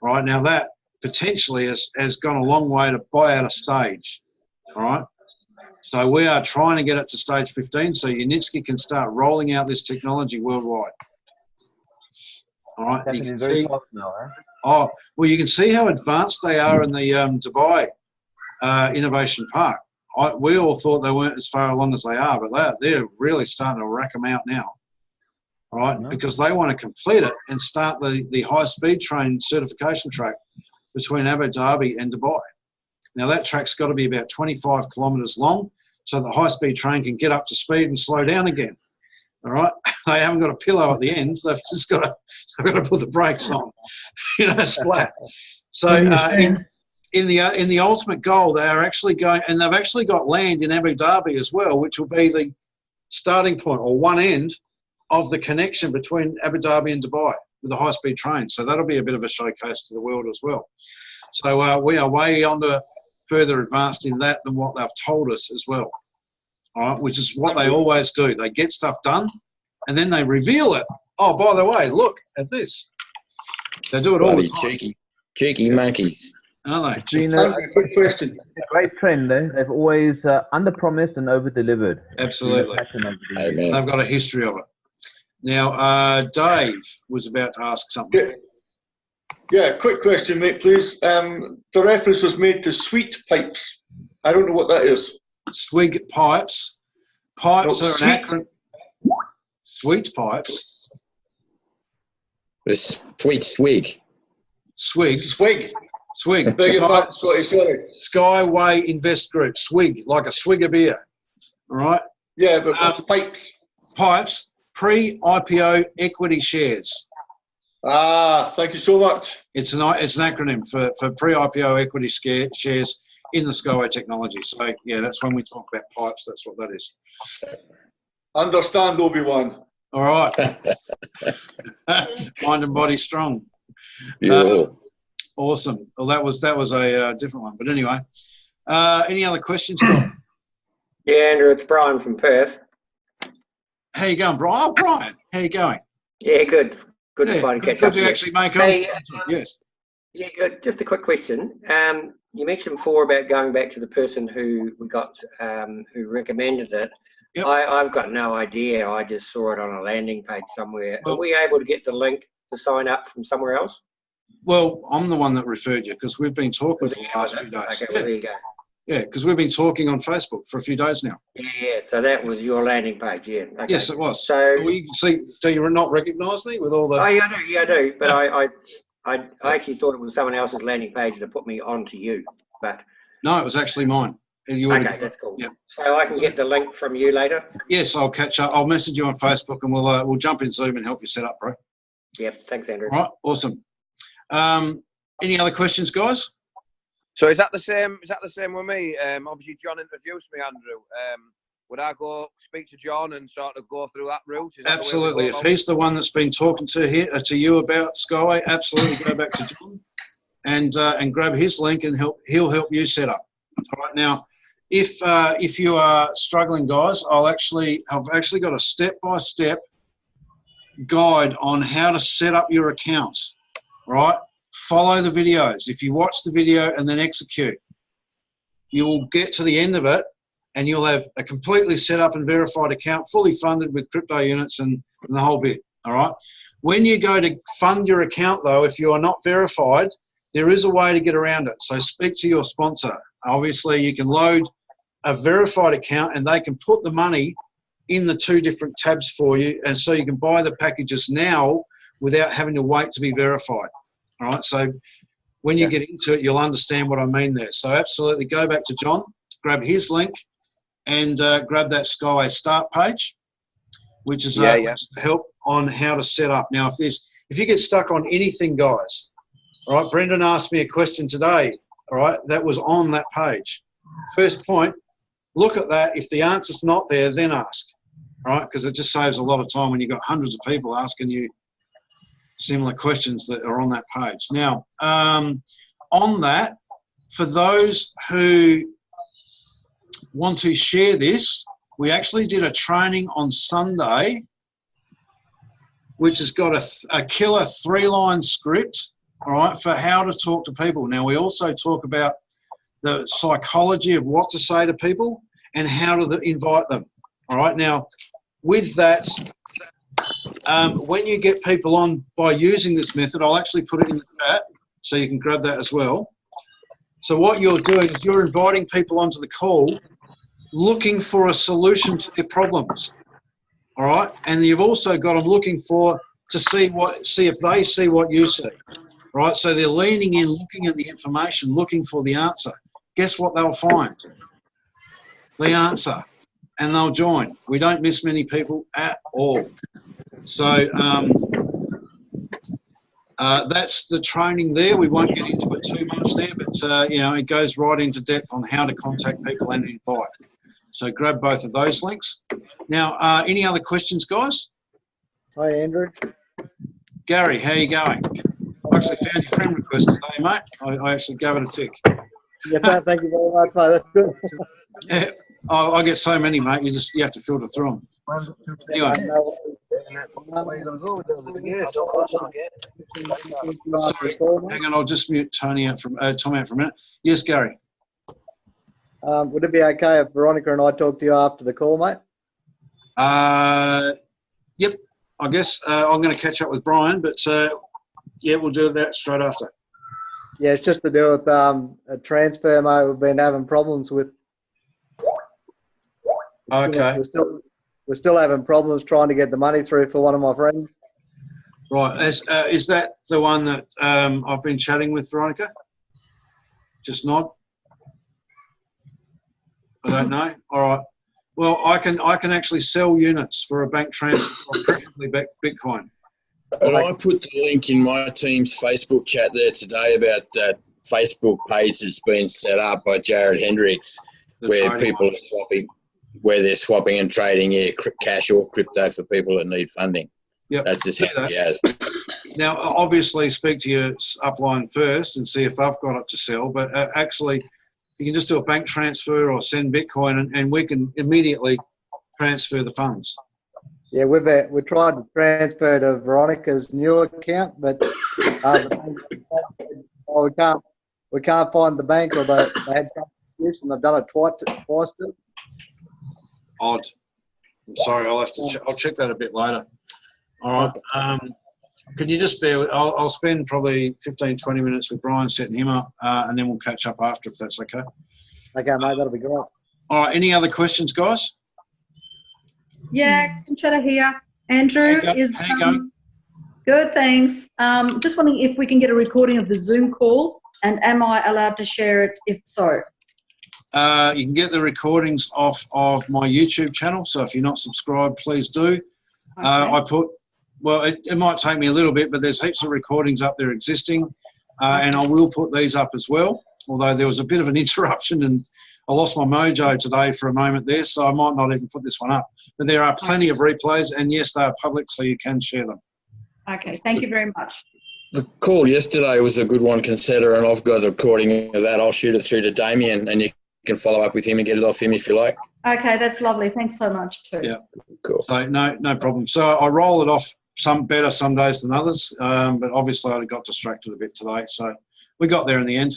Right now, that potentially has gone a long way to buy out a stage. All right. So we are trying to get it to stage 15 so Unitsky can start rolling out this technology worldwide. All right. Definitely very fast now, huh? Oh, well, you can see how advanced they are in the Dubai Innovation Park. We all thought they weren't as far along as they are, but they're really starting to rack them out now, right? Mm-hmm. Because they want to complete it and start the high-speed train certification track between Abu Dhabi and Dubai. Now, that track's got to be about 25 kilometres long, so the high-speed train can get up to speed and slow down again. All right, they haven't got a pillow at the end. They've just got to put the brakes on, splat. So in the ultimate goal, they are actually going, and they've actually got land in Abu Dhabi as well, which will be the starting point or one end of the connection between Abu Dhabi and Dubai with a high-speed train. So that'll be a bit of a showcase to the world as well. So we are way further advanced in that than what they've told us as well. All right, which is what they always do. They get stuff done, and then they reveal it. Oh, by the way, look at this. They do it all the time. Cheeky monkeys. Aren't they? Good question. It's a great trend, though. They've always under-promised and over-delivered. Absolutely. They've got a history of it. Now, Dave was about to ask something. Yeah, quick question, mate, please. The reference was made to sweet pipes. I don't know what that is. SWIG pipes. Pipes are an acronym. Sweet pipes. It's sweet swig. SWIG. SWIG. SWIG. Sorry. Skyway Invest Group. SWIG, like a swig of beer. All right? Yeah, but what's pipes? Pipes, pre-IPO equity shares. Ah, thank you so much. It's an acronym for pre-IPO equity shares in the Skyway technology. So, yeah, that's when we talk about pipes. That's what that is. Understand, Obi-Wan. All right. Mind and body strong. Yeah. Awesome. Well, that was a different one. But anyway, any other questions? Yeah, Andrew, it's Brian from Perth. How you going, Brian? Oh, Brian, how you going? Yeah, good. Good to finally catch up. Good to actually make yes. Yeah, good. Just a quick question. You mentioned before about going back to the person who we got, who recommended it. Yep. I've got no idea. I just saw it on a landing page somewhere. Are we able to get the link to sign up from somewhere else? Well, I'm the one that referred you because we've been talking for the last few days. Okay, well, there you go. Yeah, because we've been talking on Facebook for a few days now. Yeah, so that was your landing page, yeah. Okay. Yes, it was. So well, you can see, do you not recognise me with all the... Oh, yeah, I do. But I actually thought it was someone else's landing page that put me on to you. But no, it was actually mine. Okay, that's cool. Yep. So I can get the link from you later? Yes, I'll catch up. I'll message you on Facebook and we'll jump in Zoom and help you set up, bro. Yep, thanks, Andrew. All right, awesome. Any other questions, guys? So is that the same with me? Obviously, John introduced me, Andrew. Would I go speak to John and sort of go through that route? Absolutely. If he's the one that's been talking to you about Skyway, absolutely go back to John and grab his link and he'll help you set up. All right. Now, if you are struggling, guys, I've actually got a step-by-step guide on how to set up your account. Right. follow the videos. If you watch the video and then execute, you will get to the end of it and you'll have a completely set up and verified account, fully funded with crypto units and the whole bit, all right? When you go to fund your account, though, if you are not verified, there is a way to get around it. So speak to your sponsor. Obviously, you can load a verified account and they can put the money in the 2 different tabs for you, and so you can buy the packages now without having to wait to be verified. All right, so when you get into it, you'll understand what I mean there. So absolutely go back to John, grab his link, and grab that Skyway start page, which is help on how to set up. Now, if you get stuck on anything, guys, all right, Brendan asked me a question today, all right, that was on that page. First point, look at that. If the answer's not there, then ask, all right, because it just saves a lot of time when you've got hundreds of people asking you similar questions that are on that page. Now, on that, for those who want to share this, we actually did a training on Sunday, which has got a killer 3-line script, all right, for how to talk to people. Now, we also talk about the psychology of what to say to people and how to invite them, all right? Now, with that, when you get people on by using this method, I'll actually put it in the chat so you can grab that as well. So what you're doing is you're inviting people onto the call looking for a solution to their problems, all right? And you've also got them looking to see if they see what you see, right? So they're leaning in, looking at the information, looking for the answer. Guess what they'll find? The answer, and they'll join. We don't miss many people at all. So that's the training there. We won't get into it too much there, but you know, it goes right into depth on how to contact people and invite. So grab both of those links. Now, any other questions, guys? Hi, Andrew. Gary, how are you going? I actually found your friend request today, mate. I actually gave it a tick. Yes, thank you very much, mate. That's good. Yeah, I get so many, mate. You have to filter through them. Anyway. Sorry, hang on. I'll just mute Tony out from Tom out for a minute. Yes, Gary. Would it be okay if Veronica and I talk to you after the call, mate? Yep. I guess I'm going to catch up with Brian, but yeah, we'll do that straight after. Yeah, it's just to do with a transfer, mate. We've been having problems with. Okay. We're still having problems trying to get the money through for one of my friends. Right. Is that the one that I've been chatting with, Veronica? Just nod. I don't know. All right. Well, I can actually sell units for a bank transfer, preferably Bitcoin. And I put the link in my team's Facebook chat there today about that Facebook page that's been set up by Jared Hendricks, where people are swapping, where they're swapping and trading cash or crypto for people that need funding. Yep. That's just how he has. Now, obviously, speak to your upline first and see if they've got it to sell. But actually, you can just do a bank transfer or send Bitcoin, and we can immediately transfer the funds. Yeah, we tried to transfer to Veronica's new account, but we can't find the bank, or they had some use, and they've done it twice. Odd. I'm sorry, I'll check that a bit later. All right. Can you just bear with? I'll spend probably 15, 20 minutes with Brian setting him up, and then we'll catch up after, if that's okay. Okay, mate, that'll be great. All right. Any other questions, guys? Yeah, Conchetta here. Andrew is good, thanks. Just wondering if we can get a recording of the Zoom call, and am I allowed to share it if so? You can get the recordings off of my YouTube channel, so if you're not subscribed, please do. Okay. It might take me a little bit, but there's heaps of recordings up there existing, and I will put these up as well, although there was a bit of an interruption and I lost my mojo today for a moment there, so I might not even put this one up. But there are plenty of replays, and yes, they are public, so you can share them. Okay, thank you very much. The call yesterday was a good one, Consider, and I've got a recording of that. I'll shoot it through to Damien, and you can follow up with him and get it off him if you like. Okay, that's lovely. Thanks so much too. Yeah, cool. So no problem. So I roll it off some better some days than others, but obviously I got distracted a bit today, so we got there in the end.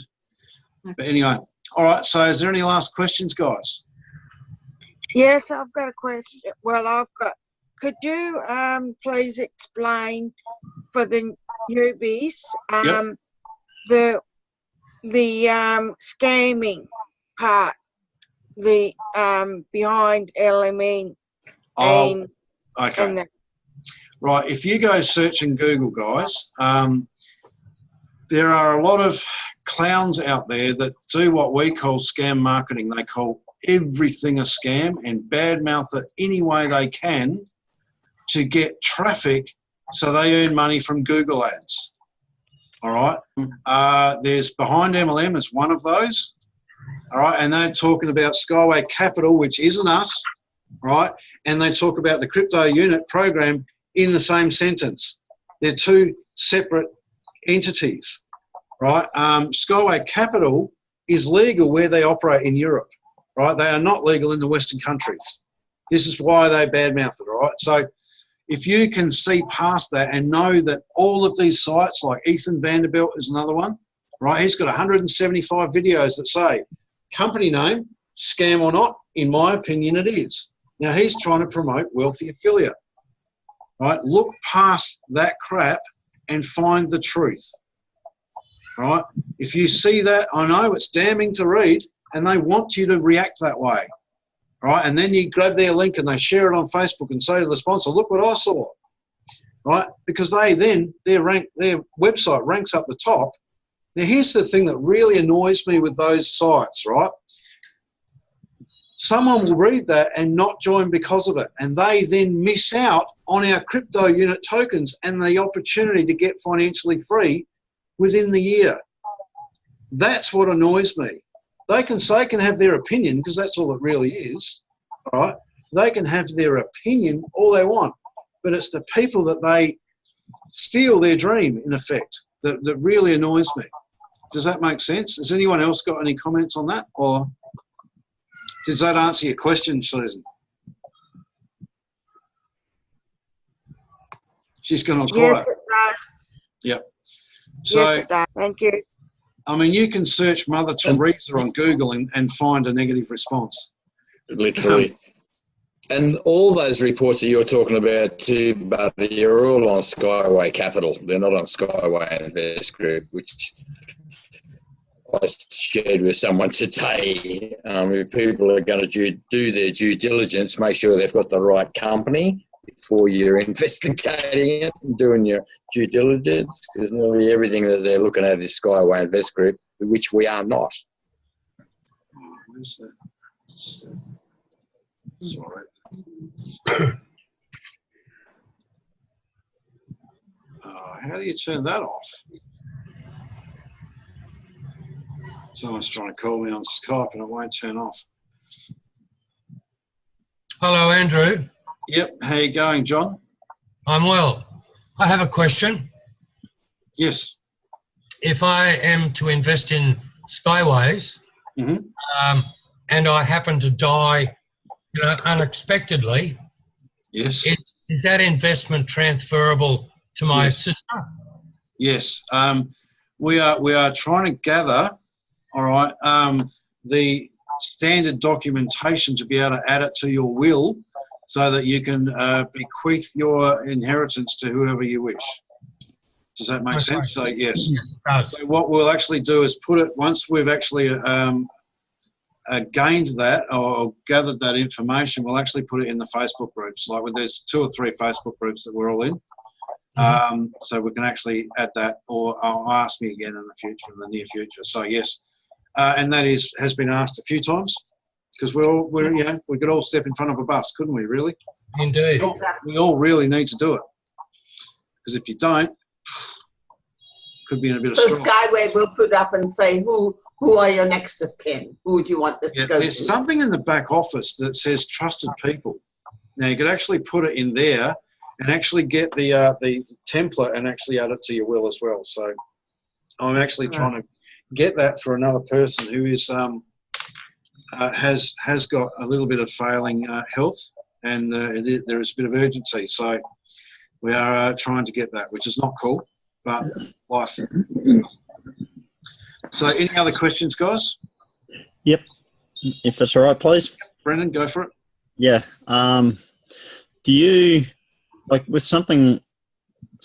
But anyway, all right, so is there any last questions, guys? Yes, I've got a question. Well, could you please explain for the newbies the scamming part, the behind LMN? Oh, okay. Right, if you go search in Google, guys, there are a lot of clowns out there that do what we call scam marketing. They call everything a scam and badmouth it any way they can to get traffic so they earn money from Google ads. All right, there's Behind MLM is one of those. All right, and they're talking about Skyway Capital, which isn't us, right? And they talk about the crypto unit program in the same sentence. They're two separate entities, right? Skyway Capital is legal where they operate in Europe, right? They are not legal in the Western countries. This is why they badmouth it, all right? So if you can see past that and know that all of these sites, like Ethan Vanderbilt is another one, right? He's got 175 videos that say, company name, scam or not, in my opinion it is. Now he's trying to promote wealthy affiliate, right? Look past that crap and find the truth, right? If you see that, I know it's damning to read and they want you to react that way, right? And then you grab their link and they share it on Facebook and say to the sponsor, look what I saw, right? Because they then, their website ranks up the top. Now here's the thing that really annoys me with those sites, right? Someone will read that and not join because of it, and they then miss out on our crypto unit tokens and the opportunity to get financially free within the year. That's what annoys me. They can have their opinion, because that's all it really is, all right? They can have their opinion all they want, but it's the people that they steal their dream, in effect, that really annoys me. Does that make sense? Has anyone else got any comments on that? Or does that answer your question, Susan? She's gone on quiet. Yes, it does. Yep. So, yes, it does. Thank you. I mean, you can search Mother Teresa on Google and find a negative response. Literally. And all those reports that you're talking about too, Buddy, are all on Skyway Capital. They're not on Skyway Invest Group, which I shared with someone today. If people are going to do their due diligence, make sure they've got the right company before you're investigating it and doing your due diligence, because nearly everything that they're looking at is Skyway Invest Group, which we are not. Where's that? Sorry. How do you turn that off? Someone's trying to call me on Skype and it won't turn off. Hello, Andrew. Yep. How you going, John? I'm well. I have a question. Yes. If I am to invest in Skyways, and I happen to die, unexpectedly, yes, is that investment transferable to my sister? Yes. We are trying to gather, all right, the standard documentation to be able to add it to your will, so that you can bequeath your inheritance to whoever you wish. Does that make sense? So yes. Yes, it does. So what we'll actually do is put it, once we've actually gained that or gathered that information, we'll actually put it in the Facebook groups. Like there's 2 or 3 Facebook groups that we're all in. So we can actually add that, or ask me again in the future, in the near future. So yes, and that has been asked a few times, because we could all step in front of a bus, couldn't we? Really? Indeed. We all really need to do it, because if you don't, could be in a bit of So struggle. Skyway will put up and say, who are your next of kin? Who do you want this to go There's to? something in the back office that says trusted people. Now you could actually put it in there and actually get the template and actually add it to your will as well. So I'm actually trying to get that for another person who is has got a little bit of failing health, and there is a bit of urgency. So we are trying to get that, which is not cool, but life. So any other questions, guys? Yep. If that's all right, please. Brendan, go for it. Yeah. Do you, like with something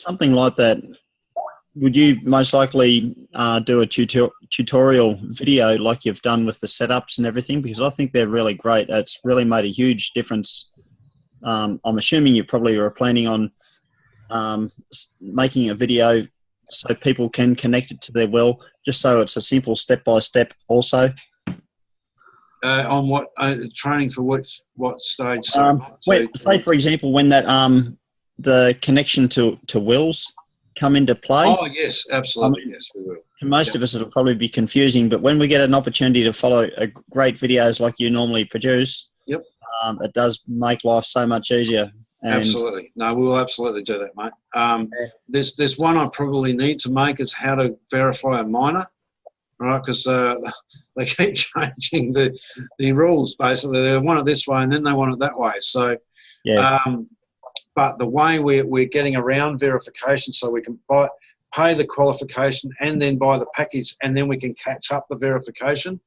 like that, would you most likely do a tutorial video like you've done with the setups and everything? Because I think they're really great. It's really made a huge difference. I'm assuming you probably are planning on making a video so people can connect it to their well, just so it's a simple step-by-step also. On what training for what stage? Say for example, when that the connection to wills come into play. Oh yes, absolutely. Yes, we will. To most of us, it'll probably be confusing, but when we get an opportunity to follow great videos like you normally produce, yep, it does make life so much easier. And absolutely. No, we will absolutely do that, mate. There's one I probably need to make is how to verify a miner, right? Because they keep changing the rules. Basically, they want it this way and then they want it that way. So, yeah. But the way we're getting around verification, so we can pay the qualification and then buy the package, and then we can catch up the verification.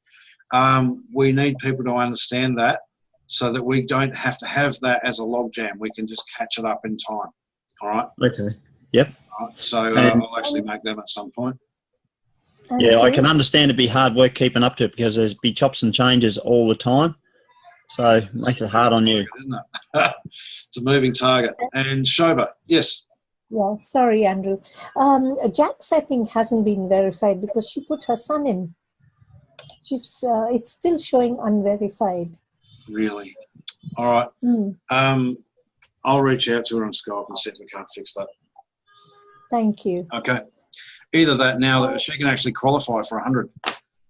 We need people to understand that, so that we don't have to have that as a logjam. We can just catch it up in time. All right. Okay. Yep. All right. So I'll actually make them at some point. Yeah, I can understand it'd be hard work keeping up to it because there's be chops and changes all the time. So it makes it hard on you. Isn't it? It's a moving target. And Shoba, yes. Yeah, sorry, Andrew. Jack's, I think, hasn't been verified because she put her son in. She's it's still showing unverified. Really? All right. I'll reach out to her on Skype and see if we can't fix that. Thank you. Okay. Either that now that she can actually qualify for 100,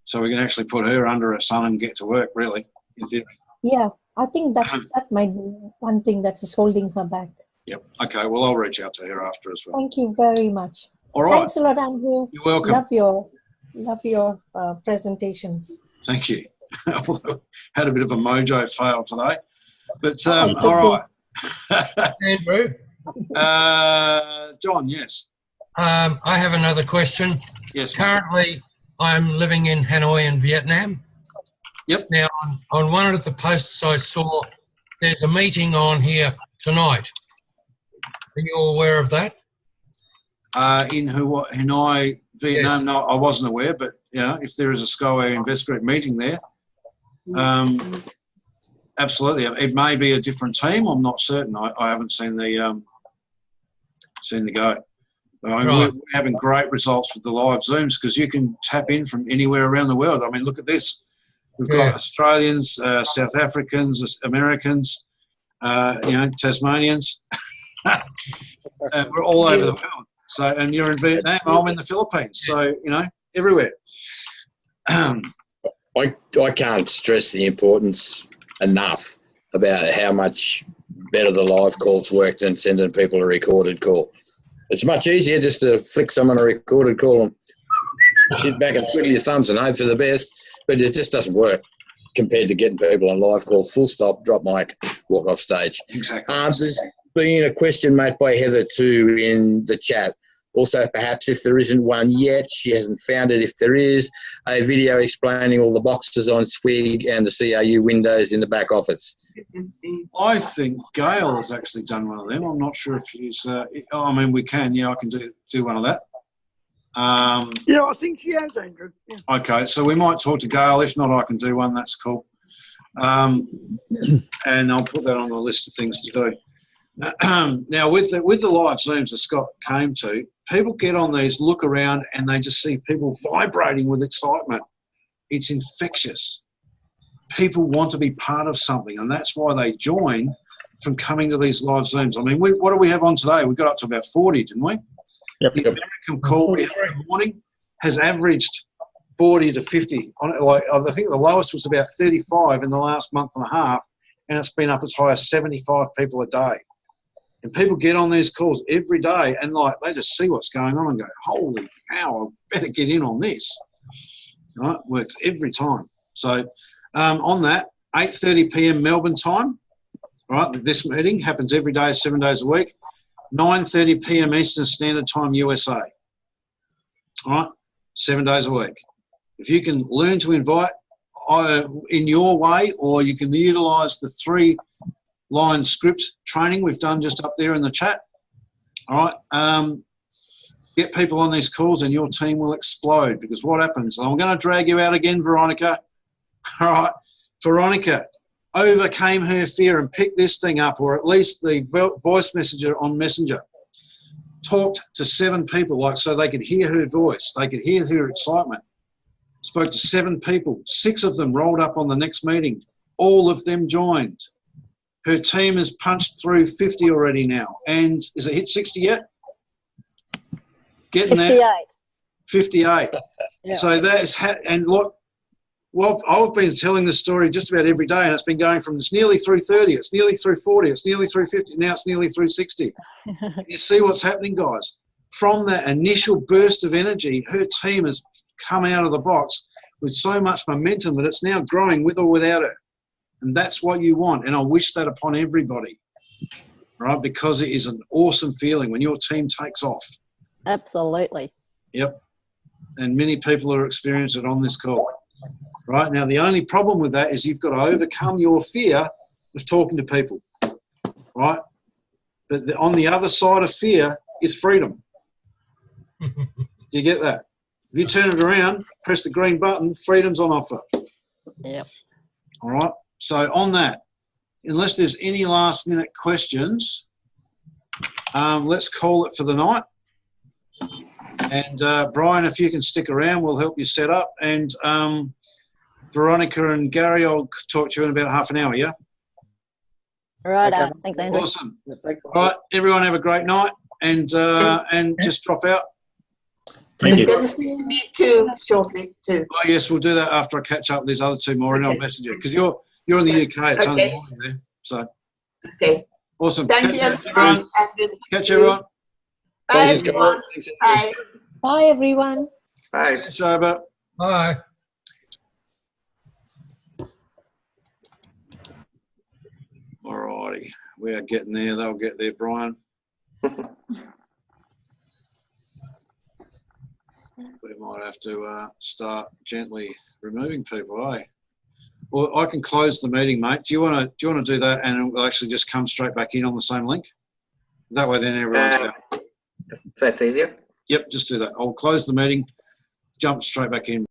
so we can actually put her under her son and get to work, really, in theory. Yeah, I think that might be one thing that is holding her back. Yep. Okay. Well, I'll reach out to her after as well. Thank you very much. All right. Thanks a lot, Andrew. You're welcome. Love your presentations. Thank you. Had a bit of a mojo fail today, but all right. Andrew. John, yes. I have another question. Yes. Currently, I'm living in Hanoi in Vietnam. Yep. Now, on one of the posts I saw, there's a meeting on here tonight. Are you aware of that? In Hanoi, Vietnam, Yes. no, I wasn't aware, but if there is a Skyway Invest Group meeting there, absolutely. It may be a different team. I'm not certain. I haven't seen the go. We're having great results with the live Zooms because you can tap in from anywhere around the world. I mean, look at this. We've got Australians, South Africans, Americans, Tasmanians. We're all over the world. So, and you're in Vietnam, I'm in the Philippines. So, everywhere. I can't stress the importance enough about how much better the live calls work than sending people a recorded call. It's much easier just to flick someone a recorded call and sit back and twiddle your thumbs and hope for the best, but it just doesn't work compared to getting people on live calls. Full stop, drop mic, walk off stage. Exactly. There's been a question made by Heather too in the chat. Also, perhaps if there isn't one yet, she hasn't found it. If there is, a video explaining all the boxes on SWIG and the CRU windows in the back office. I think Gail has actually done one of them. I'm not sure if she's. We can. Yeah, I can do one of that. Yeah, I think she has, Andrew. Yeah. Okay, so we might talk to Gail. If not, I can do one. That's cool. And I'll put that on the list of things to do. Now, with the live Zooms that Scott came to, people get on these, look around, and they just see people vibrating with excitement. It's infectious. People want to be part of something, and that's why they join from coming to these live Zooms. I mean, what do we have on today? We got up to about 40, didn't we? Yep. The American call we had in the morning has averaged 40 to 50. I think the lowest was about 35 in the last month and a half, and it's been up as high as 75 people a day. And people get on these calls every day and they just see what's going on and go, holy cow, I better get in on this. Right? Works every time. So on that, 8:30 p.m. Melbourne time, right? This meeting happens every day, 7 days a week. 9:30 p.m. Eastern Standard Time, USA. All right, 7 days a week. If you can learn to invite in your way, or you can utilise the 3-line script training we've done just up there in the chat. All right, get people on these calls and your team will explode, because what happens, and I'm going to drag you out again, Veronica. All right, Veronica overcame her fear and picked this thing up, or at least the voice messenger on Messenger. Talked to 7 people, like, so they could hear her voice, they could hear her excitement. Spoke to 7 people, 6 of them rolled up on the next meeting. All of them joined. Her team has punched through 50 already now. And is it hit 60 yet? Getting 58. there. 58. Yeah. So that is, and look, well, I've been telling this story just about every day, and it's been going from, it's nearly through 30, it's nearly through 40, it's nearly through 50, now it's nearly through 60. You see what's happening, guys? From that initial burst of energy, her team has come out of the box with so much momentum that it's now growing with or without her. And that's what you want. And I wish that upon everybody, right? Because it is an awesome feeling when your team takes off. Absolutely. Yep. And many people are experiencing it on this call. Right? Now, the only problem with that is you've got to overcome your fear of talking to people. Right? But on the other side of fear is freedom. Do you get that? If you turn it around, press the green button, freedom's on offer. Yep. All right? So on that, unless there's any last minute questions, let's call it for the night. And Brian, if you can stick around, we'll help you set up. And Veronica and Gary, I'll talk to you in about half an hour, yeah? All right. Thanks, Andrew. Awesome. All right, everyone have a great night, and just drop out. Thank you. Going to speak to me too shortly too. Oh yes, we'll do that after I catch up with these other 2 more, and I'll message you, because you're in the UK. It's only morning there, so. Okay. Awesome. Thank you, everyone. Catch everyone. Bye, everyone. Bye. Bye, everyone. Bye. Shoba. Bye. All righty, we are getting there. They'll get there, Brian. We might have to start gently removing people, eh? Well, I can close the meeting, mate. Do you want to do that, and it will actually just come straight back in on the same link? That way, then everyone's out. If that's easier. Yep, just do that. I'll close the meeting, jump straight back in.